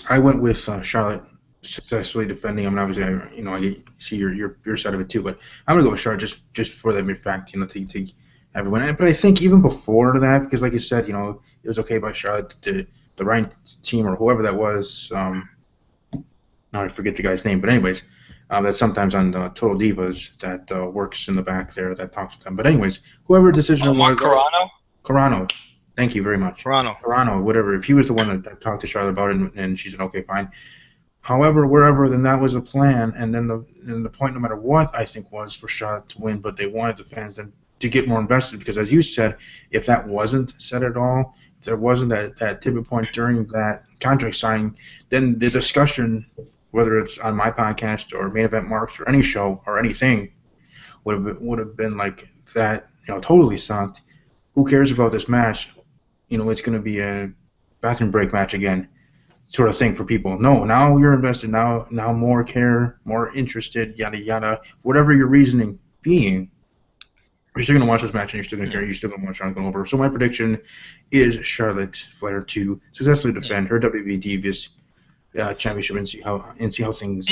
I went with Charlotte successfully defending. I mean, obviously, I see your side of it too, but I'm gonna go with Charlotte just for the mere fact, to everyone. But I think even before that, because like you said, it was okay by Charlotte, the Ryan team or whoever that was. I forget the guy's name, but anyways, that's sometimes on Total Divas that works in the back there that talks to them. But anyways, whoever decision was. Carano. Thank you very much. Carano, whatever. If he was the one that talked to Charlotte about it, and she said, okay, fine. However, wherever, then that was a plan. And then the point, no matter what, I think, was for Charlotte to win, but they wanted the fans then to get more invested, because, as you said, if that wasn't said at all, if there wasn't that tipping point during that contract signing, then the discussion, whether it's on my podcast or Main Event Marks or any show or anything, would have been like that, totally sucked. Who cares about this match? It's going to be a bathroom break match again, sort of thing for people. No, now you're invested. Now more care, more interested, yada yada. Whatever your reasoning being, you're still going to watch this match and you're still going to care. You're still going to watch Sean go over. So my prediction is Charlotte Flair to successfully defend her WWE Divas championship and see how things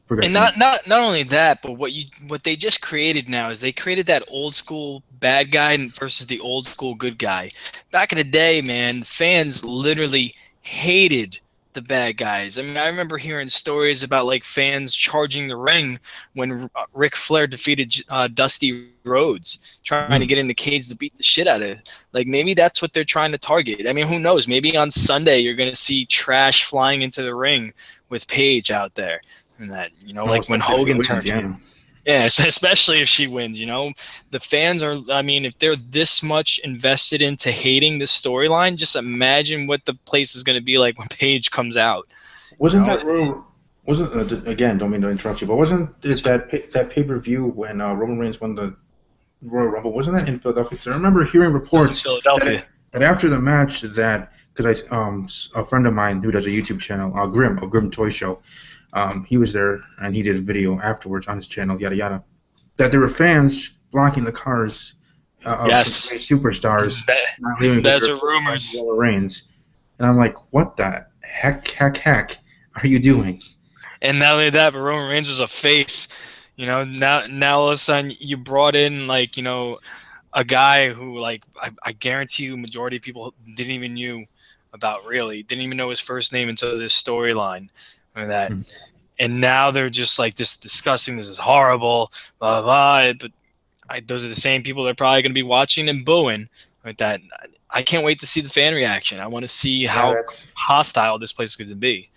progress. And not only that, but what they just created now is they created that old school bad guy versus the old school good guy. Back in the day, man, fans literally hated the bad guys. I mean, I remember hearing stories about like fans charging the ring when Ric Flair defeated Dusty Rhodes, trying to get in the cage to beat the shit out of it. Like, maybe that's what they're trying to target. I mean, who knows? Maybe on Sunday you're going to see trash flying into the ring with Paige out there. And that, like when Hogan turns. Yeah, especially if she wins, The fans are, I mean, if they're this much invested into hating this storyline, just imagine what the place is going to be like when Paige comes out. Wasn't again, don't mean to interrupt you, but wasn't it that pay-per-view when Roman Reigns won the Royal Rumble, wasn't that in Philadelphia? Because I remember hearing reports that after the match that because a friend of mine who does a YouTube channel, a Grim Toy Show, he was there and he did a video afterwards on his channel, yada yada, that there were fans blocking the cars of some Yes, superstars that, not leaving because those they're are afraid of rumors. Roman Reigns. And I'm like, what the heck are you doing? And not only that, but Roman Reigns was a face. Now all of a sudden you brought in a guy who I guarantee you majority of people didn't even didn't even know his first name until this storyline or that. Hmm. And now they're just like just discussing this is horrible, blah blah. But those are the same people that are probably going to be watching and booing like that. I can't wait to see the fan reaction. I want to see Yeah, how hostile this place is going to be.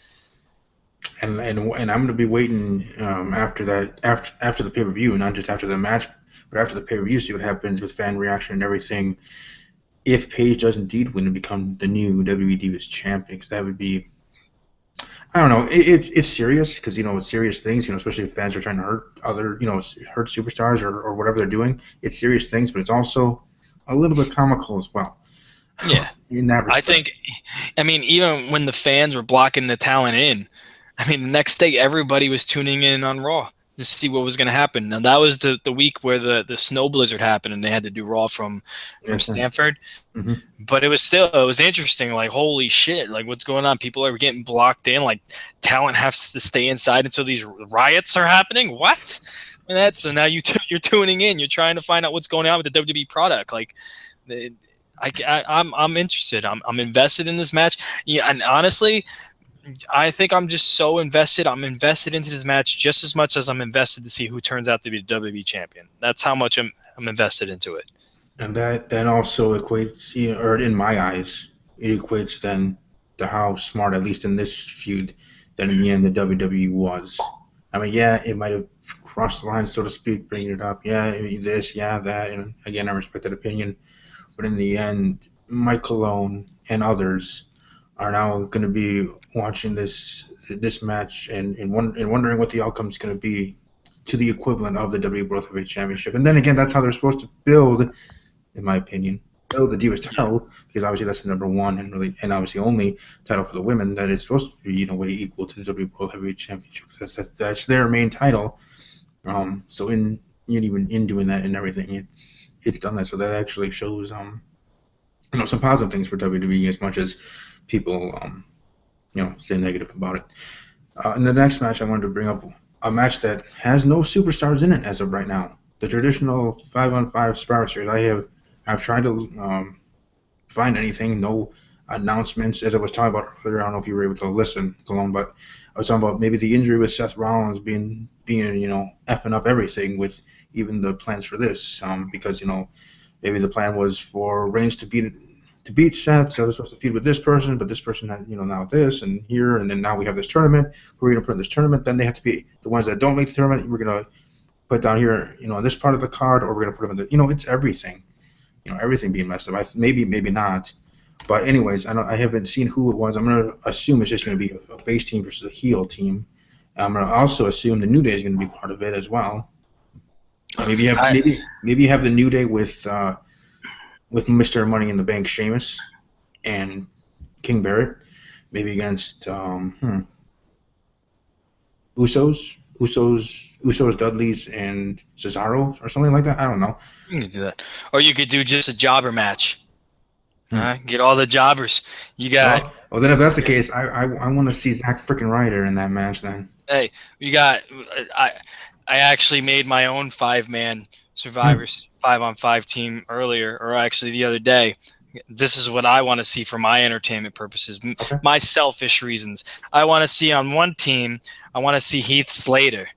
and I'm gonna be waiting after that after the pay-per-view, not just after the match, but after the pay-per-view, see what happens with fan reaction and everything. If Paige does indeed win and become the new WWE Divas champion, because that would be, I don't know, it's serious because it's serious things, especially if fans are trying to hurt other, hurt superstars or whatever they're doing. It's serious things, but it's also a little bit comical as well. Yeah, In that respect. Even when the fans were blocking the talent in, the next day everybody was tuning in on Raw to see what was going to happen. Now that was the week where the snow blizzard happened and they had to do Raw from Yes, Stanford. mm-hmm. But it was interesting. Like holy shit! Like what's going on? People are getting blocked in. Like talent has to stay inside until these riots are happening. What? So now you're tuning in. You're trying to find out what's going on with the WWE product. Like. I'm interested. I'm invested in this match. Yeah, and honestly, I think I'm just so invested. I'm invested into this match just as much as I'm invested to see who turns out to be the WWE champion. That's how much I'm invested into it. And that then also equates, or in my eyes, it equates then to how smart, at least in this feud, that in the end the WWE was. Yeah, it might have crossed the line, so to speak, bringing it up. Yeah, this, yeah, that, and again, I respect that opinion. But in the end, Mike Colon and others are now going to be watching this match and wondering what the outcome is going to be to the equivalent of the WWE World Heavyweight Championship. And then again, that's how they're supposed to build, in my opinion, build the Divas title, because obviously that's the number one and obviously only title for the women that is supposed to be way equal to the WWE World Heavyweight Championship. That's their main title. So even in doing that and everything, it's done that. So that actually shows some positive things for WWE as much as people say negative about it. In the next match, I wanted to bring up a match that has no superstars in it as of right now. The traditional 5-on-5 Survivor Series. I've tried to find anything, no announcements. As I was talking about earlier, I don't know if you were able to listen, Cologne, but I was talking about maybe the injury with Seth Rollins being effing up everything with even the plans for this, because maybe the plan was for Reigns to beat Seth, so I was supposed to feud with this person, but this person had now this and here, and then now we have this tournament. Who are we gonna put in this tournament? Then they have to be the ones that don't make the tournament. We're gonna put down here, on this part of the card, or we're gonna put them in the, it's everything, everything being messed up. Maybe not, but anyways, I haven't seen who it was. I'm gonna assume it's just gonna be a face team versus a heel team. I'm gonna also assume the New Day is gonna be part of it as well. Maybe you have the New Day with Mr. Money in the Bank Sheamus and King Barrett, maybe against Usos, Dudleys, and Cesaro or something like that. I don't know. You could do that, or you could do just a jobber match. Get all the jobbers. You got. Well, then if that's the case, I want to see Zack freaking Ryder in that match then. Hey, you got. I actually made my own 5-man Survivors 5-on-5 team earlier, or actually the other day. This is what I want to see for my entertainment purposes, my selfish reasons. I want to see on one team, I want to see Heath Slater,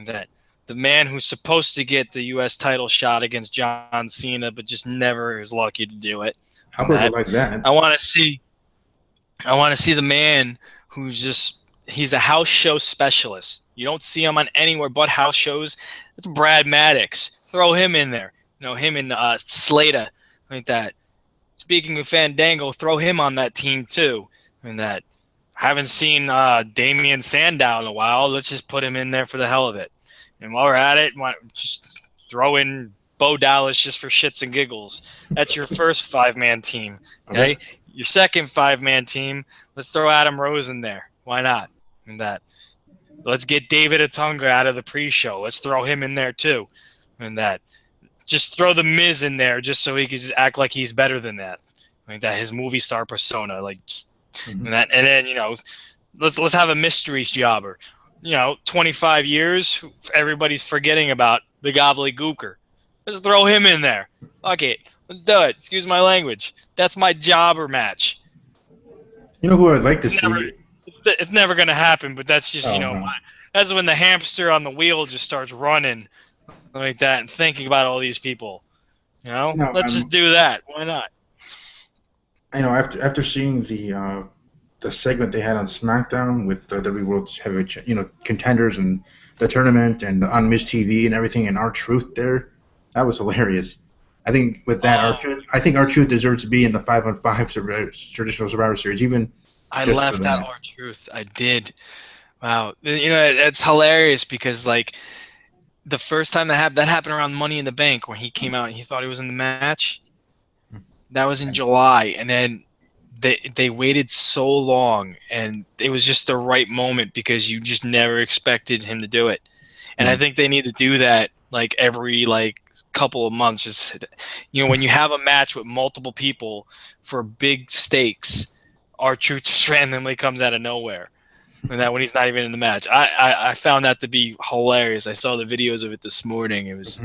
that the man who's supposed to get the U.S. title shot against John Cena, but just never is lucky to do it. I would like that. I want to see the man who's he's a house show specialist. You don't see him on anywhere but house shows. It's Brad Maddox. Throw him in there. Him and Slater, like that. Speaking of Fandango, throw him on that team too. I haven't seen Damian Sandow in a while. Let's just put him in there for the hell of it. And while we're at it, just throw in Bo Dallas just for shits and giggles. That's your first 5-man team. Okay? Your second 5-man team, let's throw Adam Rose in there. Why not? And that. Let's get David Otunga out of the pre-show. Let's throw him in there too. And that. Just throw the Miz in there just so he could just act like he's better than that. Like that, his movie star persona, like and that, and then let's have a mystery jobber. 25 years, everybody's forgetting about the gobbledygooker. Let's throw him in there. Fuck it, let's do it. Excuse my language. That's my jobber match. You know who I'd like to see? It's never gonna happen, but that's just no. That's when the hamster on the wheel just starts running like that and thinking about all these people. Let's just do that. Why not? I know after seeing the segment they had on SmackDown with the WWE World Heavyweight, contenders and the tournament and on Miz TV and everything, and R-Truth there, that was hilarious. I think with that, R-Truth deserves to be in the 5-on-5 traditional Survivor Series. I left out R-Truth. I did. Wow. It's hilarious because the first time that happened around Money in the Bank when he came out and he thought he was in the match. That was in July, and then they waited so long, and it was just the right moment because you just never expected him to do it. And I think they need to do that every couple of months. Just when you have a match with multiple people for big stakes, R-Truth just randomly comes out of nowhere. And that when he's not even in the match. I found that to be hilarious. I saw the videos of it this morning. It was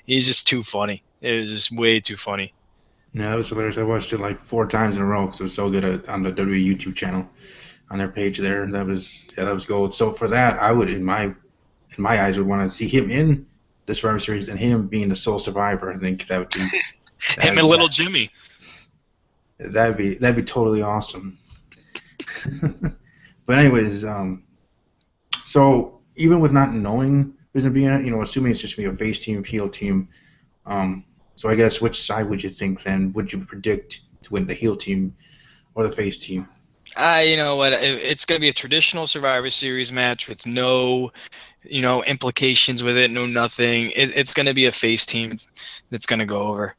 he's just too funny. It was just way too funny. Yeah, that was hilarious. I watched it 4 times in a row because it was so good on the WWE YouTube channel, on their page there. That was gold. So for that, I would, in my eyes, would want to see him in the Survivor Series and him being the sole survivor. I think that would be him and Little Jimmy. That'd be totally awesome. But anyways, so even with not knowing who's gonna be in it, assuming it's just gonna be a face team, heel team, so I guess which side would you think then? Would you predict to win, the heel team or the face team? You know what? It's gonna be a traditional Survivor Series match with no, implications with it, no nothing. It's gonna be a face team that's gonna go over.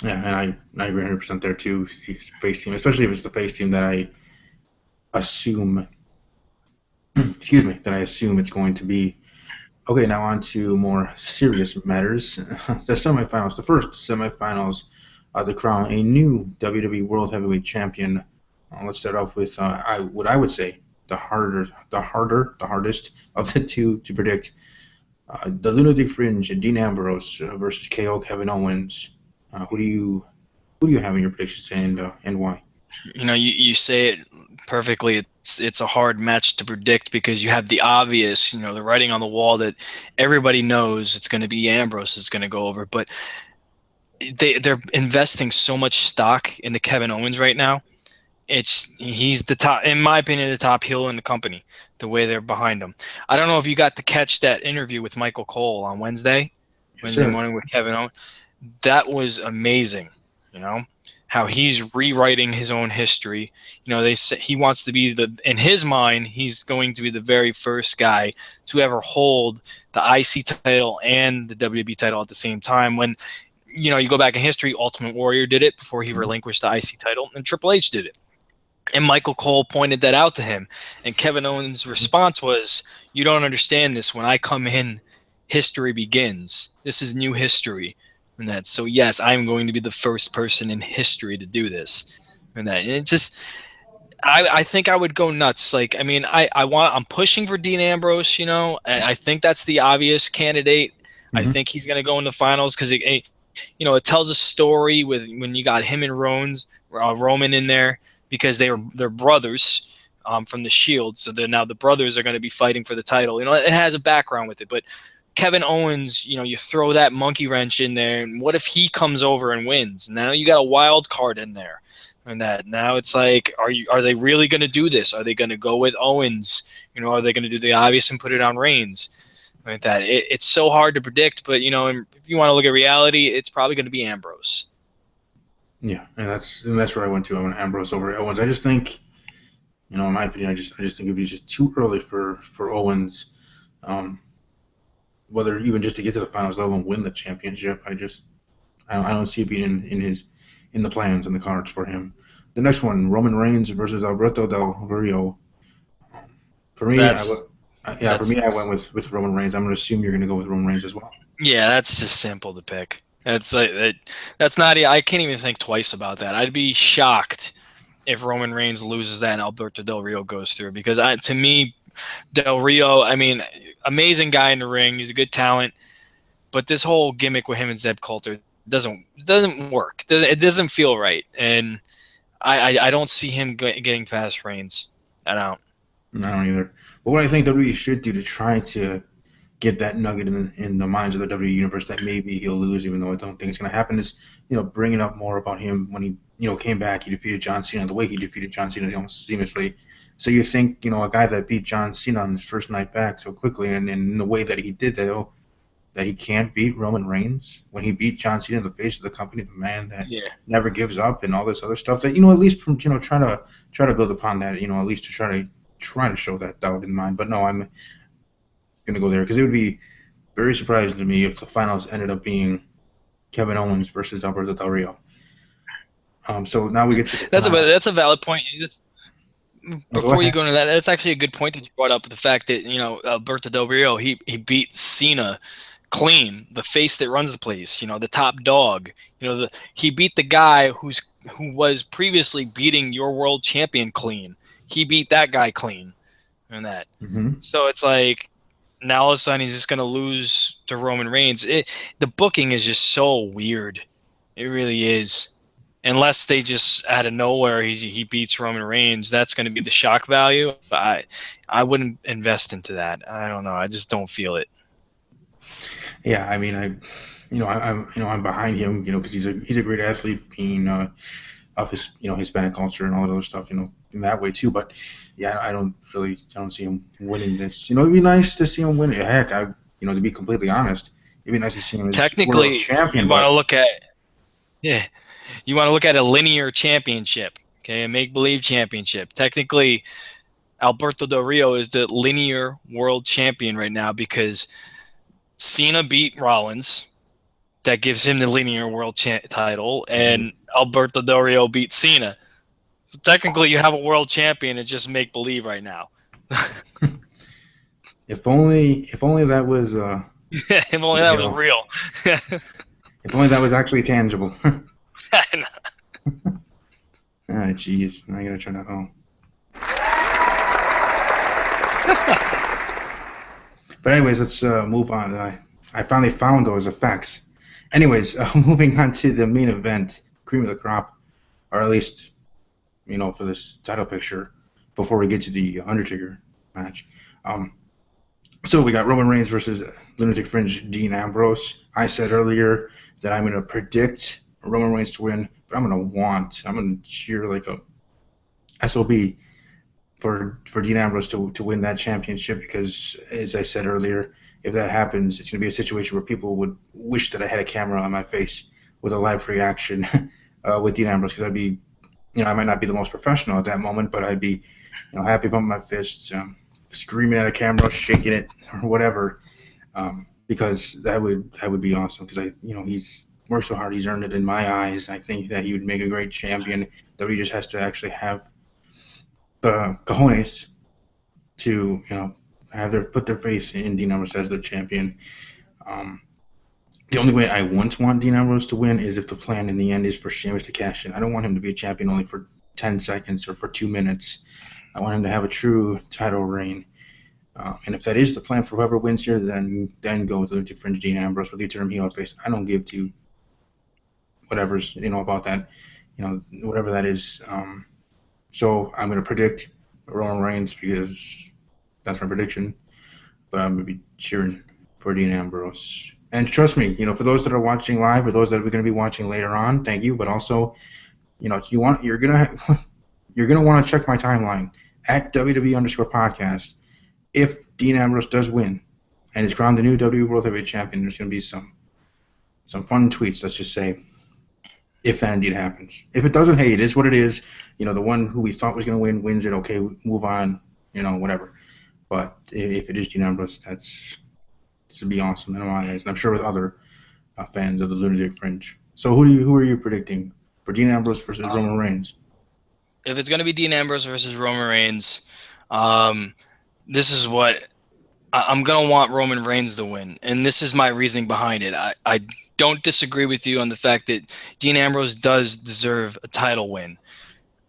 Yeah, and I agree 100% there too. Face team, especially if it's the face team that I assume it's going to be. Okay, now on to more serious matters. The semifinals, the first semifinals to crown a new WWE World Heavyweight Champion. Let's start off with what I would say the hardest of the two to predict. The Lunatic Fringe, Dean Ambrose versus KO Kevin Owens. Who do you have in your predictions and why? You say it perfectly. It's a hard match to predict because you have the obvious, the writing on the wall that everybody knows it's going to be Ambrose that's going to go over. But they're investing so much stock into Kevin Owens right now. He's the top, in my opinion, the top heel in the company. The way they're behind him. I don't know if you got to catch that interview with Michael Cole on Wednesday morning with Kevin Owens. That was amazing. How he's rewriting his own history. They say he wants to be in his mind, he's going to be the very first guy to ever hold the IC title and the WWE title at the same time. When, you go back in history, Ultimate Warrior did it before he relinquished the IC title, and Triple H did it. And Michael Cole pointed that out to him. And Kevin Owens' response was, "You don't understand this. When I come in, history begins. This is new history." And that, so yes, I'm going to be the first person in history to do this. And it just, I think I would go nuts. I'm pushing for Dean Ambrose. I think that's the obvious candidate. Mm-hmm. I think he's going to go in the finals because it tells a story with when you got him and Roman in there because they're brothers from the Shield. So now the brothers are going to be fighting for the title. It has a background with it, but Kevin Owens, you throw that monkey wrench in there, and what if he comes over and wins? Now you got a wild card in there, and that now it's are they really going to do this? Are they going to go with Owens? Are they going to do the obvious and put it on Reigns? Like that, it's so hard to predict. But if you want to look at reality, it's probably going to be Ambrose. Yeah, and that's where I went to. I went Ambrose over Owens. I just think, in my opinion, I just think it'd be just too early for Owens. Whether even just to get to the finals, let alone win the championship, I don't see it being in in the plans and the cards for him. The next one, Roman Reigns versus Alberto Del Rio. For me, That's for that's me, I went with Roman Reigns. I'm going to assume you're going to go with Roman Reigns as well. yeah, that's just simple to pick. That's like that's not. I can't even think twice about that. I'd be shocked if Roman Reigns loses that and Alberto Del Rio goes through, because to me, Del Rio, I mean, amazing guy in the ring. He's a good talent, but this whole gimmick with him and Zeb Coulter doesn't work. It doesn't feel right, and I don't see him getting past Reigns. I don't. I don't either. But what I think WWE should do to try to get that nugget in the minds of the WWE universe that maybe he'll lose, even though I don't think it's going to happen, is bringing up more about him when he came back. He defeated John Cena the way he defeated John Cena almost seamlessly. So you think a guy that beat John Cena on his first night back so quickly, and in the way that he did that he can't beat Roman Reigns when he beat John Cena, the face of the company, the man that never gives up, and all this other stuff. That at least from try to build upon that. At least to try to show that doubt in mind. But no, I'm going to go there because it would be very surprising to me if the finals ended up being Kevin Owens versus Alberto Del Rio. So now we get to that's a valid point. Before you go into that, that's actually a good point that you brought up. The fact that Alberto Del Rio he beat Cena clean, the face that runs the place, the top dog. He beat the guy who was previously beating your world champion clean. He beat that guy clean, and that. Mm-hmm. So it's like now all of a sudden he's just gonna lose to Roman Reigns. The booking is just so weird. It really is. Unless they just out of nowhere he beats Roman Reigns, that's going to be the shock value. I wouldn't invest into that. I don't know. I just don't feel it. Yeah, I mean, I'm behind him, because he's a great athlete, being of his Hispanic culture and all that other stuff, in that way too. But yeah, I don't see him winning this. It'd be nice to see him win it. Heck, to be completely honest, it'd be nice to see him as Technically, world champion. You want to look at you want to look at a linear championship, okay, a make-believe championship. Technically, Alberto Del Rio is the linear world champion right now because Cena beat Rollins. That gives him the linear world title, and Alberto Del Rio beat Cena. So technically, you have a world champion. It's just make-believe right now. If only that was if only that was real. If only that was actually tangible. Ah, jeez. Now I gotta turn that on. But anyways, let's move on. I finally found those effects. Anyways, moving on to the main event, cream of the crop, or at least, for this title picture, before we get to the Undertaker match. So we got Roman Reigns versus Lunatic Fringe Dean Ambrose. I said earlier that I'm going to predict Roman Reigns to win, but I'm going to cheer like a SOB for Dean Ambrose to win that championship, because, as I said earlier, if that happens, it's going to be a situation where people would wish that I had a camera on my face with a live reaction with Dean Ambrose, because I'd be, I might not be the most professional at that moment, but I'd be, happy bumping my fists, screaming at a camera, shaking it, or whatever, because that would be awesome. Because he's worked so hard, he's earned it in my eyes. I think that he would make a great champion. That he just has to actually have the cojones to put their faith in Dean Ambrose as their champion. The only way I wouldn't want Dean Ambrose to win is if the plan in the end is for Sheamus to cash in. I don't want him to be a champion only for 10 seconds or for 2 minutes. I want him to have a true title reign. And if that is the plan for whoever wins here, then go with Lunatic Fringe Dean Ambrose with the interim heel face. I don't give to whatever's about that, whatever that is. So I'm going to predict Roman Reigns because that's my prediction. But I'm going to be cheering for Dean Ambrose. And trust me, for those that are watching live or those that are going to be watching later on, thank you. But also, you're gonna want to check my timeline at WWE_podcast. If Dean Ambrose does win and is crowned the new WWE World Heavyweight Champion, there's going to be some fun tweets, let's just say, if that indeed happens. If it doesn't, hey, it is what it is. The one who we thought was going to win wins it. Okay, move on. Whatever. But if it is Dean Ambrose, this would be awesome in my eyes, and I'm sure with other fans of the Lunatic Fringe. So who are you predicting for Dean Ambrose versus Roman Reigns? If it's going to be Dean Ambrose versus Roman Reigns, this is what I'm going to want Roman Reigns to win. And this is my reasoning behind it. I don't disagree with you on the fact that Dean Ambrose does deserve a title win.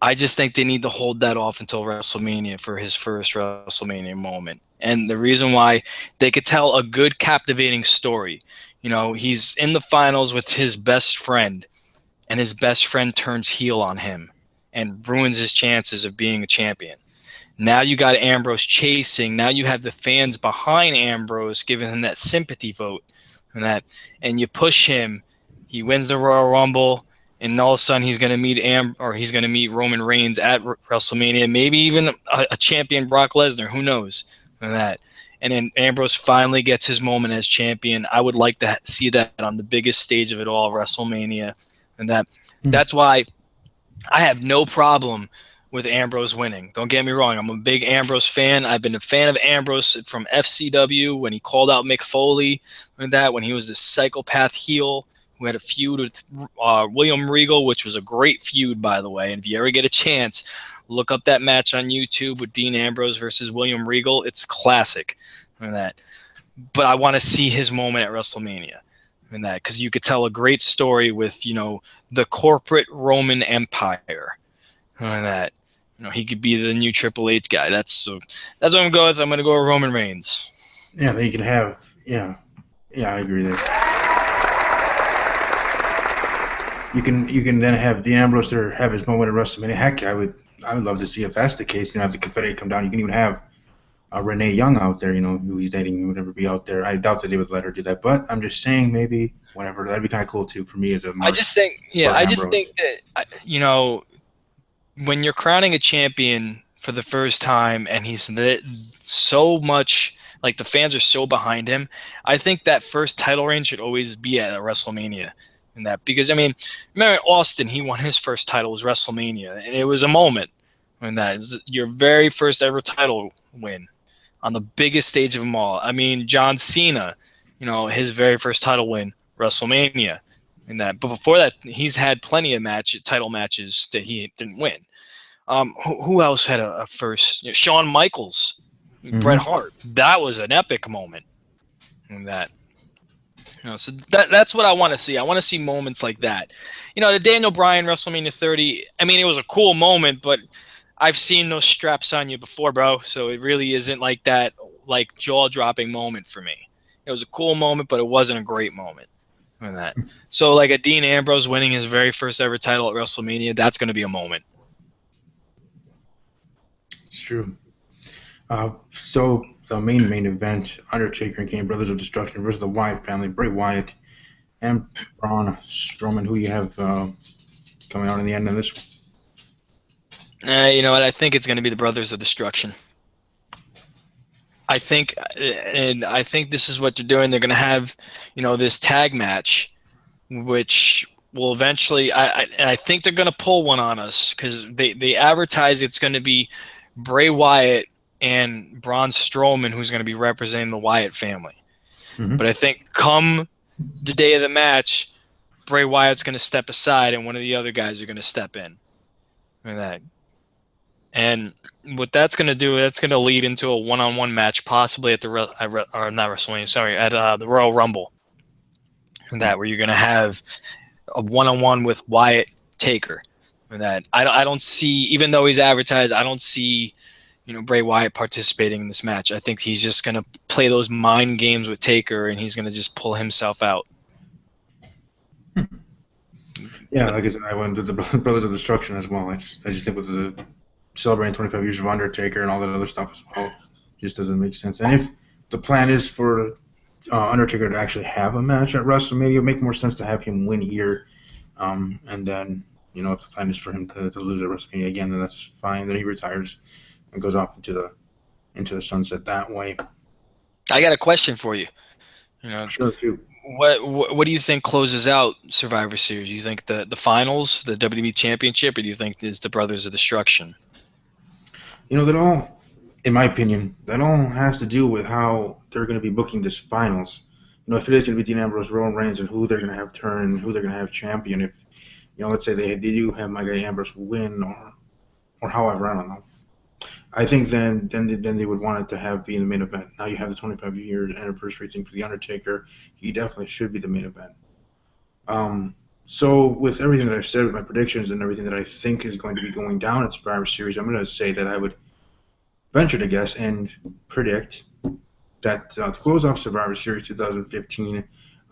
I just think they need to hold that off until WrestleMania for his first WrestleMania moment. And the reason why, they could tell a good, captivating story. You know, he's in the finals with his best friend, and his best friend turns heel on him and ruins his chances of being a champion. Now you got Ambrose chasing. Now you have the fans behind Ambrose giving him that sympathy vote, and you push him. He wins the Royal Rumble, and all of a sudden he's going to meet Roman Reigns at WrestleMania, maybe even a champion Brock Lesnar. Who knows? And then Ambrose finally gets his moment as champion. I would like to see that on the biggest stage of it all, WrestleMania, and that's why I have no problem with Ambrose winning. Don't get me wrong. I'm a big Ambrose fan. I've been a fan of Ambrose from FCW when he called out Mick Foley, when he was this psychopath heel who had a feud with William Regal, which was a great feud, by the way. And if you ever get a chance, look up that match on YouTube with Dean Ambrose versus William Regal. It's classic. But I want to see his moment at WrestleMania. Because you could tell a great story with, the corporate Roman Empire. He could be the new Triple H guy. That's what I'm going to go with. I'm going to go with Roman Reigns. Yeah, then you can have I agree there. You can then have Dean Ambrose there have his moment at WrestleMania. Heck, I would love to see if that's the case. Have the confetti come down. You can even have Renee Young out there. Who he's dating would never be out there. I doubt that they would let her do that. But I'm just saying, maybe whatever. That'd be kind of cool too for me as a. I just think that when you're crowning a champion for the first time and he's so much, like, the fans are so behind him, I think that first title reign should always be at a WrestleMania. Because remember Austin, he won his first title, was WrestleMania, and it was a moment. That is your very first ever title win on the biggest stage of them all. John Cena, his very first title win, WrestleMania. But before that, he's had plenty of title matches that he didn't win. Who else had a first? Shawn Michaels, Bret Hart. That was an epic moment. So that's what I want to see. I want to see moments like that. The Daniel Bryan WrestleMania 30. It was a cool moment, but I've seen those straps on you before, bro. So it really isn't like that, like, jaw-dropping moment for me. It was a cool moment, but it wasn't a great moment. So like a Dean Ambrose winning his very first ever title at WrestleMania, that's going to be a moment. It's true. So the main event, Undertaker and Kane Brothers of Destruction versus the Wyatt family, Bray Wyatt and Braun Strowman. Who you have coming out in the end of this one? You know what? I think it's going to be the Brothers of Destruction. I think this is what they're doing. They're going to have, this tag match, which will eventually. I think they're going to pull one on us because they advertise it's going to be Bray Wyatt and Braun Strowman who's going to be representing the Wyatt family. Mm-hmm. But I think come the day of the match, Bray Wyatt's going to step aside and one of the other guys are going to step in. And what that's going to do, that's going to lead into a one-on-one match, possibly at the Royal Rumble. Where you're going to have a one-on-one with Wyatt Taker. I don't see, even though he's advertised, I don't see, Bray Wyatt participating in this match. I think he's just going to play those mind games with Taker, and he's going to just pull himself out. Yeah, like I said, I went to the Brothers of Destruction as well. I just think with the celebrating 25 years of Undertaker and all that other stuff as well, just doesn't make sense. And if the plan is for Undertaker to actually have a match at WrestleMania, it would make more sense to have him win here, and then if the plan is for him to lose at WrestleMania again, then that's fine. Then he retires and goes off into the sunset that way. I got a question for you. Sure, too. What do you think closes out Survivor Series? Do you think the finals, the WWE Championship, or do you think is the Brothers of Destruction? That all, in my opinion, that all has to do with how they're going to be booking this finals. If it is going to be Dean Ambrose, Roman Reigns, and who they're going to have turn, who they're going to have champion. If let's say they do have Micah Ambrose win or however, I don't know. I think then they would want it to have be in the main event. Now you have the 25-year anniversary thing for the Undertaker. He definitely should be the main event. So with everything that I've said with my predictions and everything that I think is going to be going down at Survivor Series, I'm going to say that I would venture to guess and predict that to close off Survivor Series 2015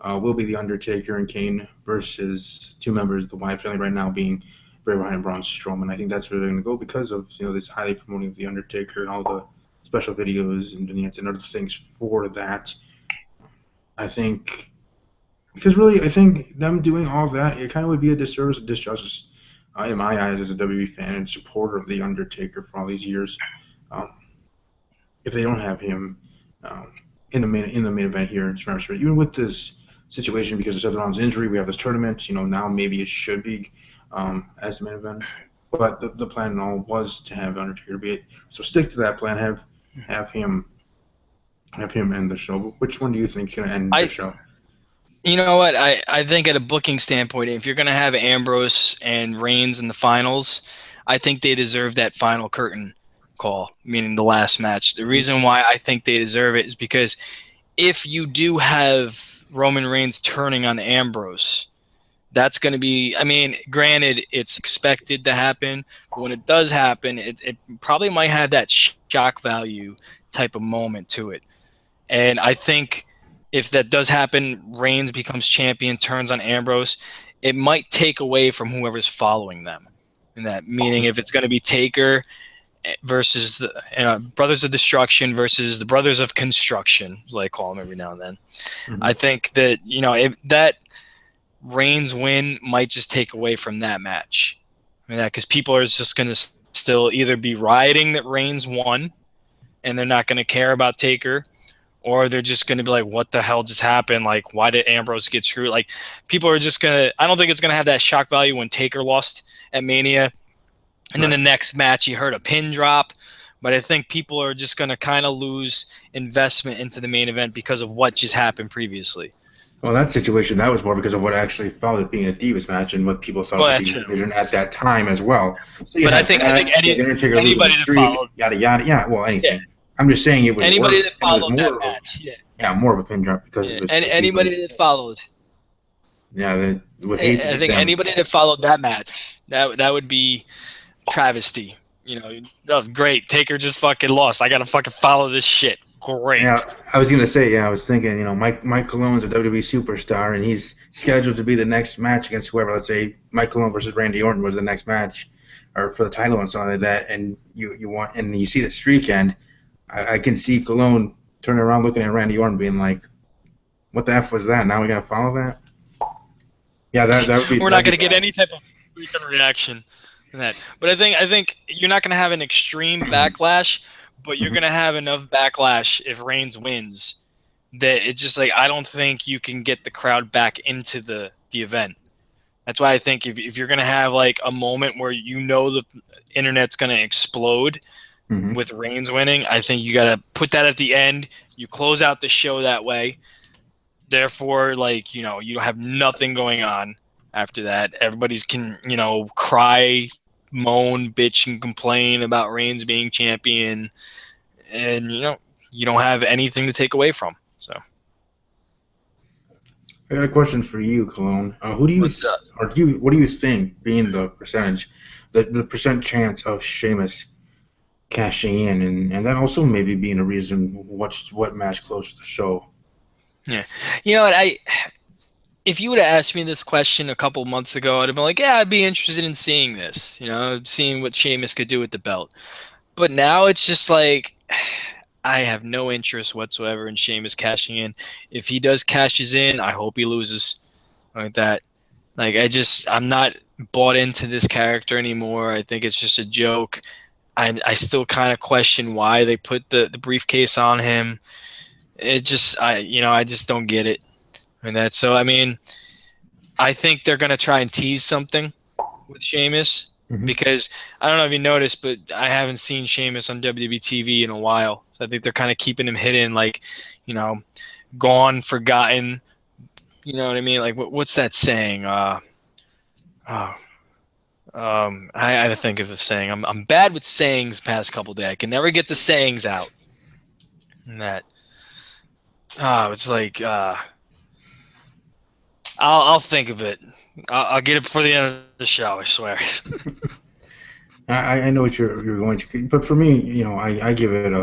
will be the Undertaker and Kane versus two members of the Wyatt family, right now being Bray Wyatt and Braun Strowman. I think that's where they're going to go because of this highly promoting of the Undertaker and all the special videos and vignettes and other things for that. I think. Because really, I think them doing all that, it kind of would be a disservice, a disjustice in my eyes as a WWE fan and supporter of The Undertaker for all these years. If they don't have him in the main event here in Survivor Series, even with this situation because of Seth Rollins' injury, we have this tournament. Now maybe it should be as the main event. But the plan and all was to have Undertaker be it. So stick to that plan. Have him end the show. But which one do you think is going to end the show? You know what? I think at a booking standpoint, if you're going to have Ambrose and Reigns in the finals, I think they deserve that final curtain call, meaning the last match. The reason why I think they deserve it is because if you do have Roman Reigns turning on Ambrose, that's going to be, I mean, granted, it's expected to happen, but when it does happen, it probably might have that shock value type of moment to it. And I think if that does happen, Reigns becomes champion, turns on Ambrose, it might take away from whoever's following them. And that meaning if it's going to be Taker versus the Brothers of Destruction versus the Brothers of Construction, as I call them every now and then, I think that, if that Reigns win might just take away from that match. I mean, because people are just going to still either be rioting that Reigns won and they're not going to care about Taker, or they're just going to be like, what the hell just happened? Like, why did Ambrose get screwed? Like, people are just going to – I don't think it's going to have that shock value when Taker lost at Mania. And then the next match, he heard a pin drop. But I think people are just going to kind of lose investment into the main event because of what just happened previously. Well, that situation, that was more because of what actually followed it being a Divas match and what people saw at that time as well. So but I think anybody that followed – yada, yada. Yeah, well, anything. Yeah. I'm just saying it was anybody worse. That followed that match. Yeah, more of a pin drop because of and anybody that followed. Yeah, I think anybody that followed that match, that would be travesty. Oh, great, Taker just fucking lost. I gotta fucking follow this shit. Great. Yeah, I was gonna say. Yeah, I was thinking. Mike Cologne's a WWE superstar, and he's scheduled to be the next match against whoever. Let's say Mike Cologny versus Randy Orton was the next match, or for the title and something like that. And you see the streak end. I can see Cologny turning around looking at Randy Orton being like, what the F was that? Now we got to follow that? Yeah, that would be... We're not going to get any type of reaction to that. But I think you're not going to have an extreme backlash, but you're going to have enough backlash if Reigns wins that it's just like I don't think you can get the crowd back into the event. That's why I think if you're going to have like a moment where the internet's going to explode with Reigns winning, I think you got to put that at the end. You close out the show that way. Therefore, you don't have nothing going on after that. Everybody's can, cry, moan, bitch, and complain about Reigns being champion. And, you don't have anything to take away from. So, I got a question for you, Cologny. What do you think being the percentage, the percent chance of Sheamus cashing in, and that also maybe being a reason what match close to the show? Yeah, you know what, if you would have asked me this question a couple months ago, I'd have been like, yeah, I'd be interested in seeing this, seeing what Sheamus could do with the belt. But now it's just like I have no interest whatsoever in Sheamus cashing in. If he does cashes in, I hope he loses like that. Like I'm not bought into this character anymore. I think it's just a joke. I still kind of question why they put the briefcase on him. It just I just don't get it. I think they're gonna try and tease something with Sheamus because I don't know if you noticed, but I haven't seen Sheamus on WWE TV in a while. So I think they're kind of keeping him hidden, gone, forgotten. You know what I mean? Like what's that saying? Oh, I had to think of the saying. I'm bad with sayings past couple days. I can never get the sayings out. And that it's like I'll think of it. I'll get it before the end of the show. I swear. I know what you're going to, but for me, I give it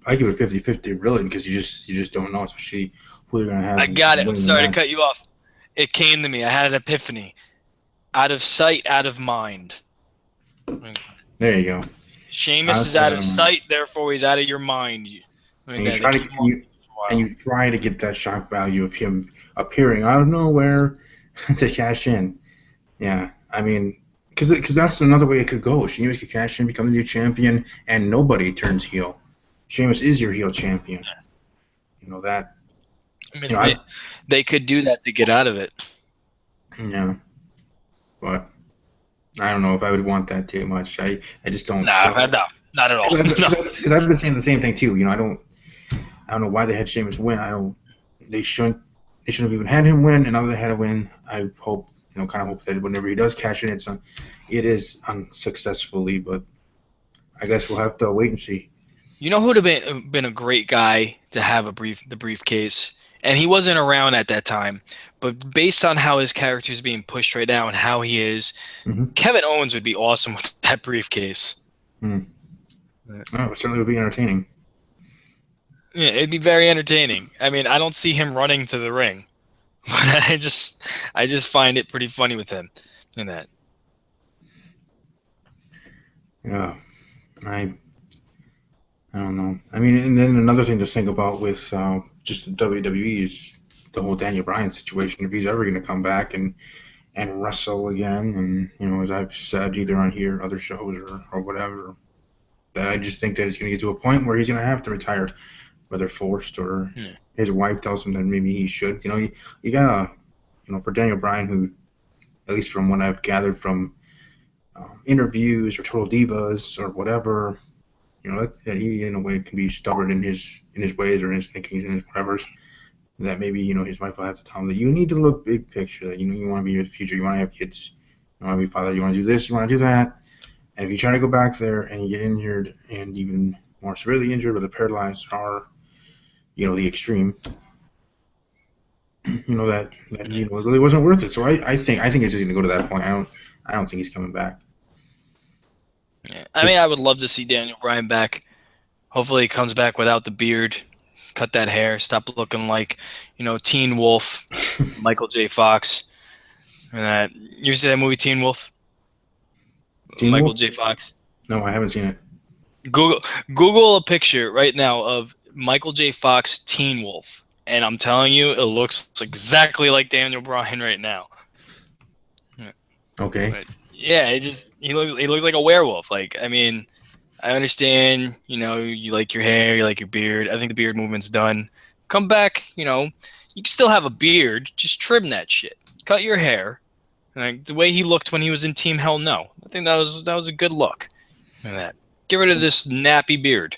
I give it 50-50 really because you just don't know, especially who they're gonna have I got it. I'm winning the sorry to cut match. you off. It came to me. I had an epiphany. Out of sight, out of mind. There you go. Sheamus is Honestly, out I of don't know. sight, therefore he's out of your mind. And you They try to keep him on for a and while. you try to get that shock value of him appearing out of nowhere to cash in. Yeah, I mean, because that's another way it could go. Sheamus could cash in, become the new champion, and nobody turns heel. Sheamus is your heel champion. You know that. I You mean, know, I they could do that to get out of it. yeah, but I don't know if I would want that too much. I just don't. Nah, no, not at all. No. Because I've been saying the same thing too. I don't know why they had Sheamus win. I don't. They shouldn't. They shouldn't have even had him win. And now that they had him win, I hope kind of hope that whenever he does cash in, it is unsuccessfully. But I guess we'll have to wait and see. You know who would have been a great guy to have the briefcase, and he wasn't around at that time, but based on how his character is being pushed right now and how he is, Mm-hmm. Kevin Owens would be awesome with that briefcase. Mm. Oh, it certainly would be entertaining. Yeah, it'd be very entertaining. I mean, I don't see him running to the ring, but I just find it pretty funny with him in that. Yeah, I I don't know. I mean, and then another thing to think about with just the WWE is the whole Daniel Bryan situation. If he's ever going to come back and wrestle again, and as I've said either on here, other shows, or whatever, that I just think that it's going to get to a point where he's going to have to retire, whether forced or Yeah. his wife tells him that maybe he should. You gotta, for Daniel Bryan, who, at least from what I've gathered from interviews or Total Divas or whatever, that he in a way can be stubborn in his ways or in his thinkings and his whatever's. That maybe his wife will have to tell him that you need to look big picture. That you want to be your future. You want to have kids. You want to be a father. You want to do this. You want to do that. And if you try to go back there and you get injured and even more severely injured with a paralyzed or the extreme, that it really wasn't worth it. So I think it's just gonna go to that point. I don't think he's coming back. Yeah. I mean, I would love to see Daniel Bryan back. Hopefully, he comes back without the beard. Cut that hair. Stop looking like, Teen Wolf, Michael J. Fox. And that you see that movie Teen Wolf? Teen Michael Wolf? J. Fox. No, I haven't seen it. Google a picture right now of Michael J. Fox Teen Wolf, and I'm telling you, it looks exactly like Daniel Bryan right now. Okay. But yeah, he looks like a werewolf. Like, I mean, I understand, you like your hair, you like your beard. I think the beard movement's done. Come back, you can still have a beard, just trim that shit. Cut your hair. Like the way he looked when he was in Team Hell No. I think that was a good look. Look at that. Get rid of this nappy beard.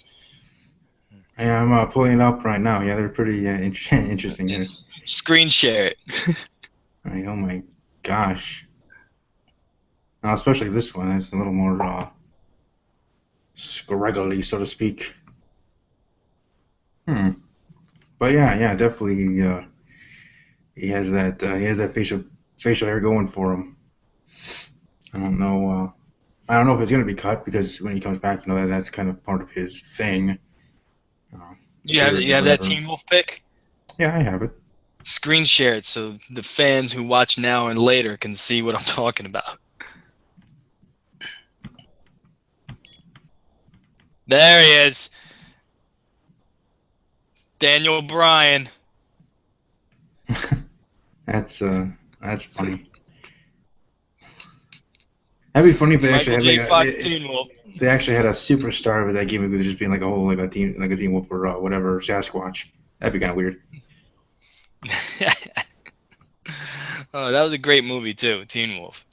Yeah, I'm pulling it up right now. Yeah, they're pretty interesting. Yes. Screen share it. Like, oh my gosh. Now, especially this one. It's a little more scraggly, so to speak. But yeah, definitely. He has that facial hair going for him. I don't know. I don't know if it's gonna be cut because when he comes back, that's kind of part of his thing. You have that Teen Wolf pick? Yeah, I have it. Screen share it so the fans who watch now and later can see what I'm talking about. There he is. Daniel Bryan. That's funny. That'd be funny if they actually Michael had J. Fox Teen Wolf. they actually had a superstar with that gimmick with just being like a whole like a Teen Wolf or whatever Sasquatch. That'd be kind of weird. Oh, that was a great movie too, Teen Wolf.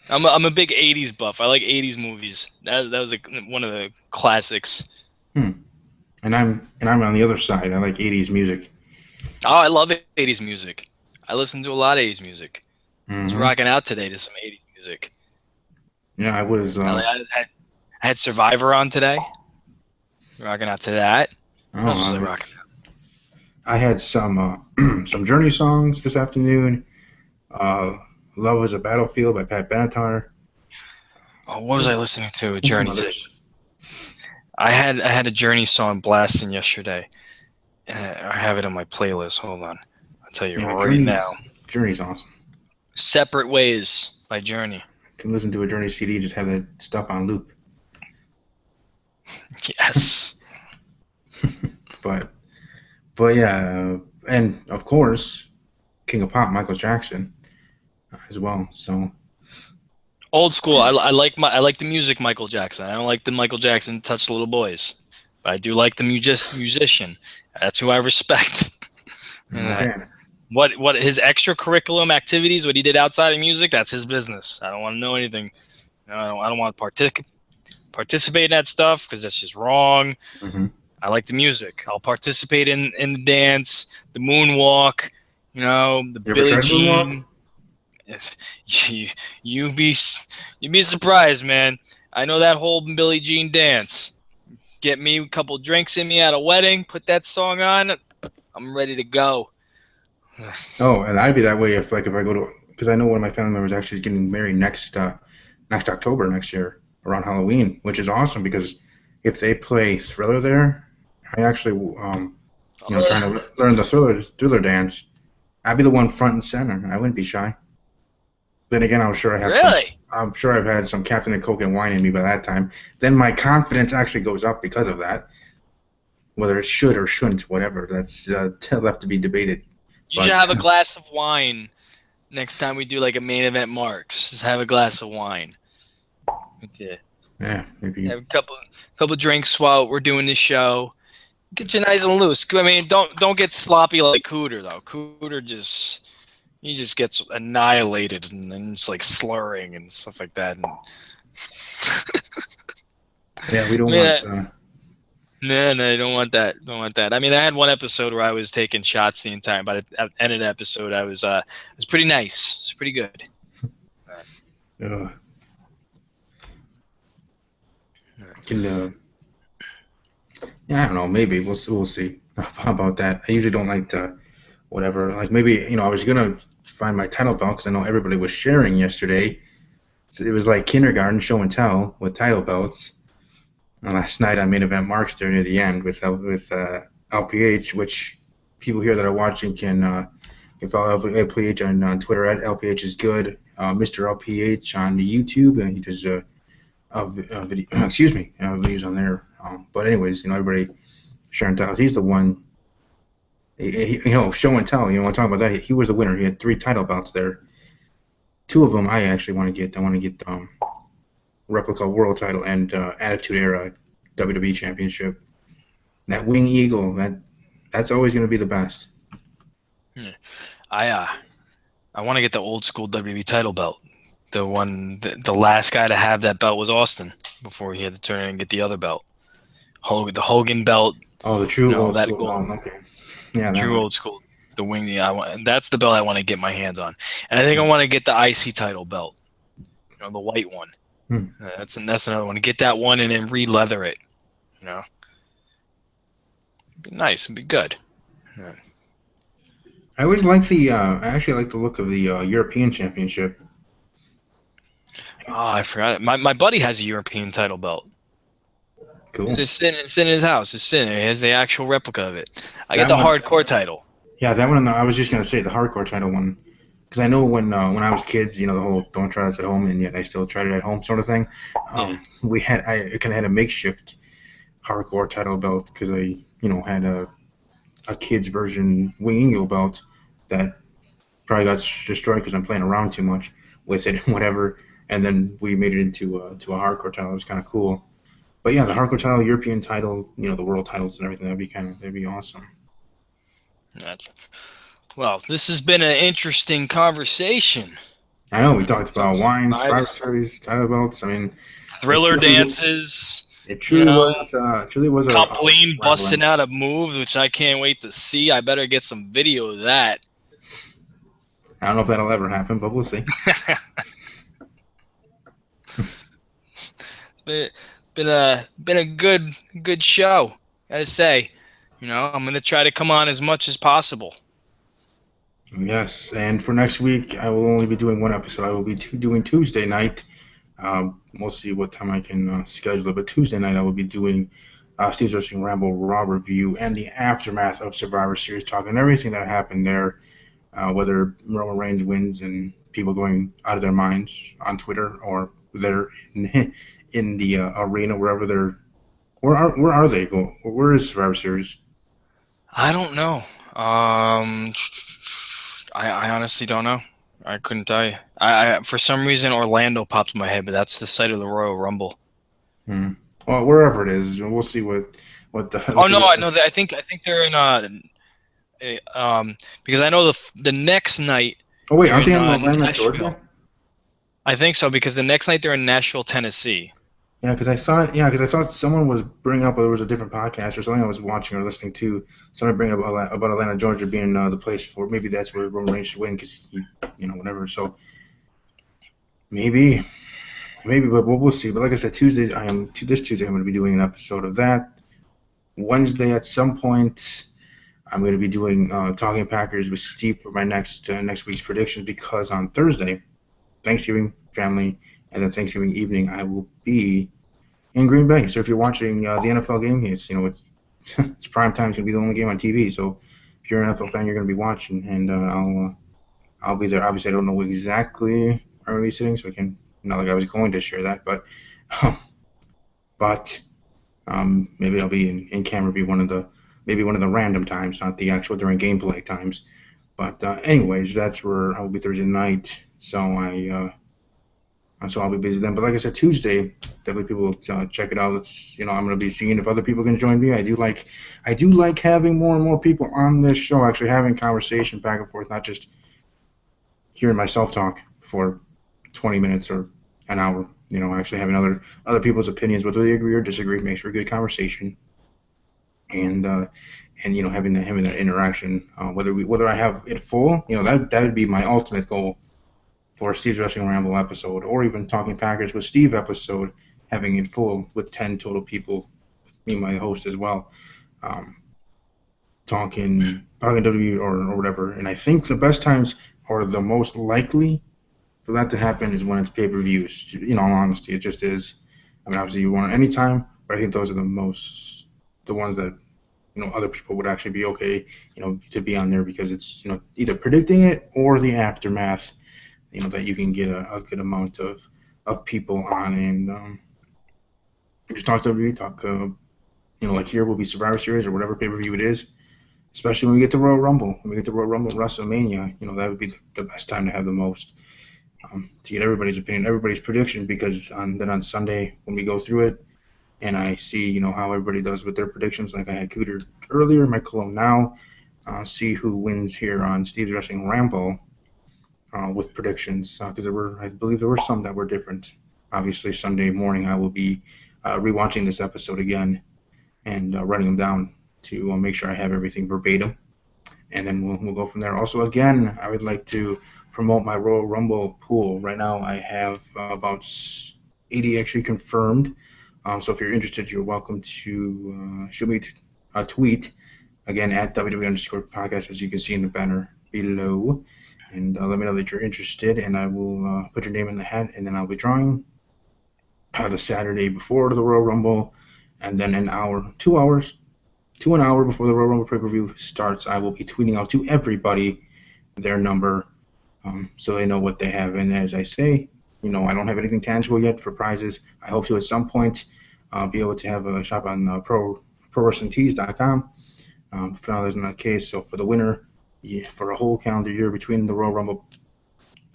I'm a big '80s buff. I like '80s movies. That was one of the classics. And I'm on the other side. I like '80s music. Oh, I love '80s music. I listen to a lot of '80s music. I was Mm-hmm. rocking out today to some '80s music. Yeah, I was. I had Survivor on today. Rocking out to that. What else was I Oh, rocking? I had some some Journey songs this afternoon. Uh, "Love Is a Battlefield" by Pat Benatar. Oh, what was I listening to? A And some Journey today. others. I had a Journey song blasting yesterday. I have it on my playlist. Hold on. I'll tell you Yeah, right now. Journey's awesome. Separate Ways by Journey. Can listen to a Journey CD, just have that stuff on loop. Yes. but yeah, and of course, King of Pop, Michael Jackson, as well. So Old school. I like the music Michael Jackson. I don't like the Michael Jackson touch little boys, but I do like the musician. That's who I respect. okay. What his extracurriculum activities, what he did outside of music, that's his business. I don't want to know anything. I don't want to participate in that stuff because that's just wrong. Mm-hmm. I like the music. I'll participate in the dance, the moonwalk, the Billie Jean. Yes, you'd be surprised, man. I know that whole Billie Jean dance. Get me a couple drinks in me at a wedding, put that song on, I'm ready to go. Oh, and I'd be that way if I go to, because I know one of my family members actually is getting married next October next year around Halloween, which is awesome because if they play Thriller there, I actually trying to learn the Thriller dance. I'd be the one front and center. I wouldn't be shy. Then again, I'm sure I'm sure I've had some Captain and Coke and wine in me by that time. Then my confidence actually goes up because of that. Whether it should or shouldn't, whatever, that's left to be debated. You should have a glass of wine next time we do like a main event marks. Just have a glass of wine. Yeah, maybe. Have a couple drinks while we're doing this show. Get you nice and loose. I mean, don't get sloppy like Cooter though. Cooter just gets annihilated and then it's like slurring and stuff like that. And yeah, we don't want. No, you don't want that. Don't want that. I mean, I had one episode where I was taking shots the entire. But at the end of the episode, it was pretty nice. It's pretty good. Yeah, I don't know. Maybe we'll see. How about that? I usually don't like to, whatever. Like maybe I was gonna find my title belt because I know everybody was sharing yesterday. It was like kindergarten show and tell with title belts. And last night on Main Event Marks there near the end with LPH, which people here that are watching can follow LPH on Twitter at LPH is good. Mr. LPH on the YouTube, and he does video, videos on there. But anyways, everybody sharing titles. He's the one. Show and tell. Want to talk about that? He was the winner. He had 3 title belts there. 2 of them I actually want to get. I want to get replica world title and Attitude Era WWE Championship. That Wing Eagle, that's always going to be the best. I want to get the old school WWE title belt. The last guy to have that belt was Austin before he had to turn in and get the other belt. The Hogan belt. Oh, the true old school. Okay. Yeah, true old school. The Wing. That's the belt I want to get my hands on, and I think I want to get the IC title belt. The white one. That's another one. Get that one and then re-leather it. It'd be nice. It'd be good. Yeah. I always like I actually like the look of the European Championship. Oh, I forgot it. My buddy has a European title belt. Cool. It's in his house. It's in there. He has the actual replica of it. I get the hardcore title. Yeah, that one. I was just gonna say the hardcore title one. Because I know when I was kids, the whole don't try this at home, and yet I still tried it at home sort of thing. I kind of had a makeshift hardcore title belt because I had a kid's version Wing Eagle belt that probably got destroyed because I'm playing around too much with it, whatever. And then we made it into a hardcore title. It was kind of cool. But yeah, the hardcore title, European title, the world titles and everything, that'd be awesome. Well, this has been an interesting conversation. I know, we talked about wine, Survivor Series, title belts. I mean, Thriller dances. It truly was a Colleen busting out a move, which I can't wait to see. I better get some video of that. I don't know if that'll ever happen, but we'll see. been a good show. Gotta say, I'm gonna try to come on as much as possible. Yes, and for next week, I will only be doing one episode. I will be doing Tuesday night. We'll see what time I can schedule it. But Tuesday night, I will be doing Steve's Wrestling Ramble Raw review and the aftermath of Survivor Series, talking everything that happened there, whether Roman Reigns wins and people going out of their minds on Twitter, or they're in the arena wherever they're. Where are they going? Where is Survivor Series? I don't know. I honestly don't know. I couldn't tell you. I for some reason Orlando popped in my head, but that's the site of the Royal Rumble. Hmm. Well, wherever it is, we'll see what the Oh what no, the. I know that. I think they're in because I know the next night Oh wait, they're aren't they in in Atlanta, Nashville. Georgia? I think so because the next night they're in Nashville, Tennessee. Yeah, because I thought someone was bringing up, there was a different podcast or something I was watching or listening to. Somebody bringing up about Atlanta, Georgia being the place for, maybe that's where Roman Reigns should win because whatever. So maybe, but we'll see. But like I said, this Tuesday I'm going to be doing an episode of that. Wednesday at some point I'm going to be doing Talking Packers with Steve for my next week's predictions, because on Thursday, Thanksgiving family, and then Thanksgiving evening I will be in Green Bay. So if you're watching the NFL game, it's prime time. It's gonna be the only game on TV. So if you're an NFL fan, you're gonna be watching, and I'll be there. Obviously, I don't know exactly where I'm gonna be sitting, so I can, not like I was going to share that, but but maybe I'll be in camera, be one of the random times, not the actual during gameplay times. But anyways, that's where I'll be Thursday night. So I'll be busy then. But like I said, Tuesday, definitely people check it out. I'm going to be seeing if other people can join me. I do like having more and more people on this show, actually having conversation back and forth, not just hearing myself talk for 20 minutes or an hour. Actually having other people's opinions, whether they agree or disagree, makes for a good conversation. And having that interaction, whether I have it full, that would be my ultimate goal for Steve's Wrestling Ramble episode, or even Talking Packers with Steve episode, having it full with 10 total people, me, my host as well, talking WWE or whatever. And I think the best times, or the most likely for that to happen, is when it's pay-per-views. In all honesty, it just is. I mean, obviously you want it anytime, but I think those are the ones that other people would actually be okay, to be on there, because it's either predicting it or the aftermath, that you can get a good amount of people on, and just talk WWE, talk, like here will be Survivor Series or whatever pay-per-view it is, especially when we get to Royal Rumble, WrestleMania, that would be the best time to have the most, to get everybody's opinion, everybody's prediction, because on Sunday when we go through it, and I see, how everybody does with their predictions, like I had Cooter earlier, Michael now, see who wins here on Steve's Wrestling Ramble, with predictions, because I believe there were some that were different. Obviously, Sunday morning I will be rewatching this episode again and writing them down to make sure I have everything verbatim, and then we'll go from there. Also, again, I would like to promote my Royal Rumble pool. Right now, I have about 80 actually confirmed. So if you're interested, you're welcome to shoot me a tweet, again, at WWE_podcast, as you can see in the banner below. And let me know that you're interested, and I will put your name in the hat, and then I'll be drawing the Saturday before the Royal Rumble, and then 2 hours to an hour before the Royal Rumble pay-per-view starts, I will be tweeting out to everybody their number, so they know what they have. And as I say, I don't have anything tangible yet for prizes. I hope to at some point be able to have a shop on ProWrestlingTees.com. For now, there's not the case. So for the winner, for a whole calendar year between the Royal Rumble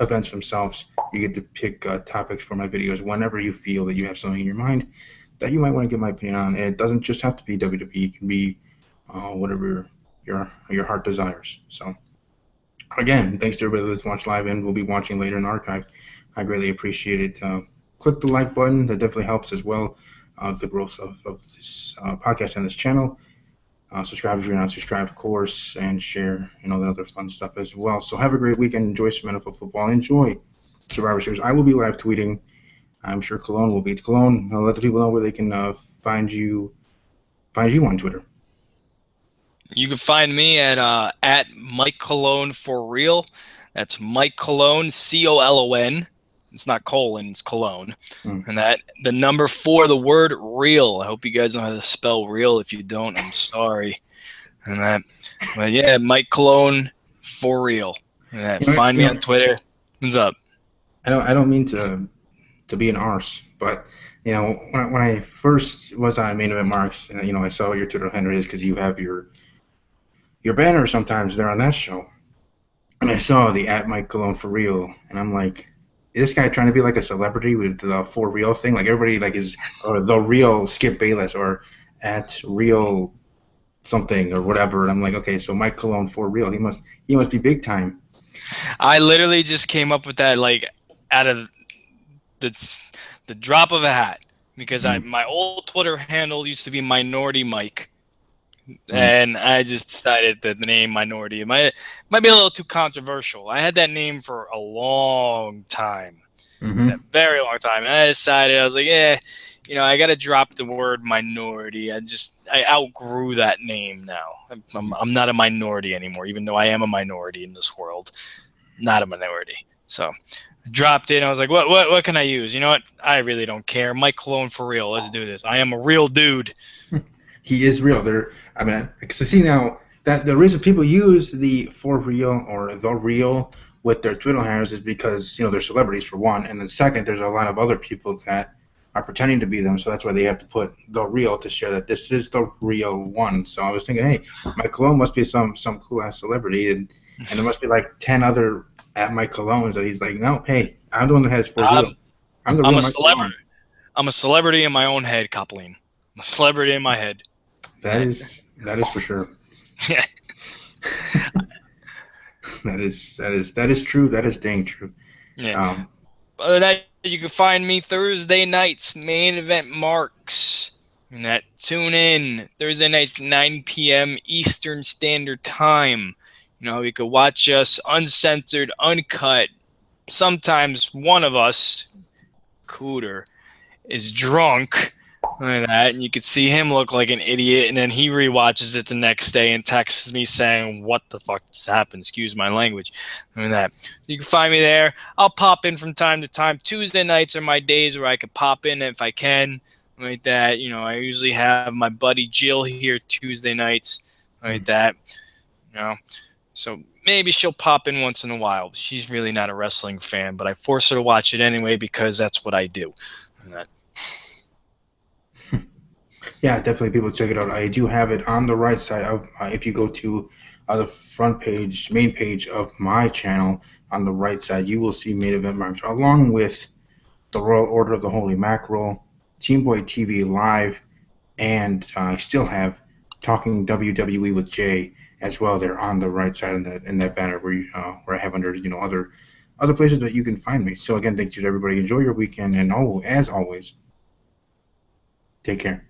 events themselves, you get to pick topics for my videos whenever you feel that you have something in your mind that you might want to get my opinion on. And it doesn't just have to be WWE. It can be whatever your heart desires. So again, thanks to everybody that's watched live and will be watching later in archive. I greatly appreciate it. Click the like button. That definitely helps as well. The growth of this podcast and this channel. Subscribe if you're not subscribed, of course, and share and all the other fun stuff as well. So have a great weekend. Enjoy some NFL football. Enjoy Survivor Series. I will be live tweeting I'm sure Cologne will beat Cologne. I'll let the people know where they can find you on Twitter. You can find me at Mike Cologne for real. That's Mike Cologne, Colon. It's not colon, it's Cologne. And that the number 4, the word real. I hope you guys know how to spell real. If you don't, I'm sorry. And that, but yeah, Mike Cologne for real. And that, find me on Twitter. What's up? I don't mean to be an arse, but when I first was on Main Event Marks, and I saw what your Twitter handle is because you have your banner sometimes there on that show, and I saw the at Mike Cologne for real, and I'm like, is this guy trying to be like a celebrity with the for real thing? Like everybody like is or the real Skip Bayless or at real something or whatever. And I'm like, okay, so Mike Cologne for real, he must be big time. I literally just came up with that like out of the drop of a hat because my old Twitter handle used to be Minority Mike. And I just decided that the name Minority might be a little too controversial. I had that name for a long time, a very long time. And I decided, I was like, I got to drop the word minority. I outgrew that name now. I'm not a minority anymore, even though I am a minority in this world. Not a minority. So I dropped it. And I was like, what can I use? You know what? I really don't care. Mike Cologne for real. Let's do this. I am a real dude. He is real. Because I see now that the reason people use the for real or the real with their Twitter handles is because they're celebrities for one, and then second, there's a lot of other people that are pretending to be them, so that's why they have to put the real to share that this is the real one. So I was thinking, hey, Mike Cologne must be some cool ass celebrity, and there must be like 10 other at Mike Colognes that he's like, no, hey, I'm the one that has for real. I'm the real Mike celebrity. Cologne. I'm a celebrity in my own head, Coupling. I'm a celebrity in my head. That is for sure. Yeah. That is true. That is dang true. Yeah. Other than that, you can find me Thursday nights, Main Event Marks. And that tune in Thursday nights, 9 p.m. Eastern Standard Time. You can watch us uncensored, uncut. Sometimes one of us, Cooter, is drunk. Like that, and you could see him look like an idiot, and then he rewatches it the next day and texts me saying, "What the fuck just happened?" Excuse my language. That you can find me there. I'll pop in from time to time. Tuesday nights are my days where I can pop in if I can. Like that, I usually have my buddy Jill here Tuesday nights. Like that, So maybe she'll pop in once in a while. She's really not a wrestling fan, but I force her to watch it anyway because that's what I do. Yeah, definitely people check it out. I do have it on the right side of if you go to the front page, main page of my channel, on the right side, you will see Main Event Marks along with the Royal Order of the Holy Mackerel, Team Boy TV Live, and I still have Talking WWE with Jay as well. They're on the right side in that banner where I have under other places that you can find me. So again, thank you to everybody. Enjoy your weekend, and as always, take care.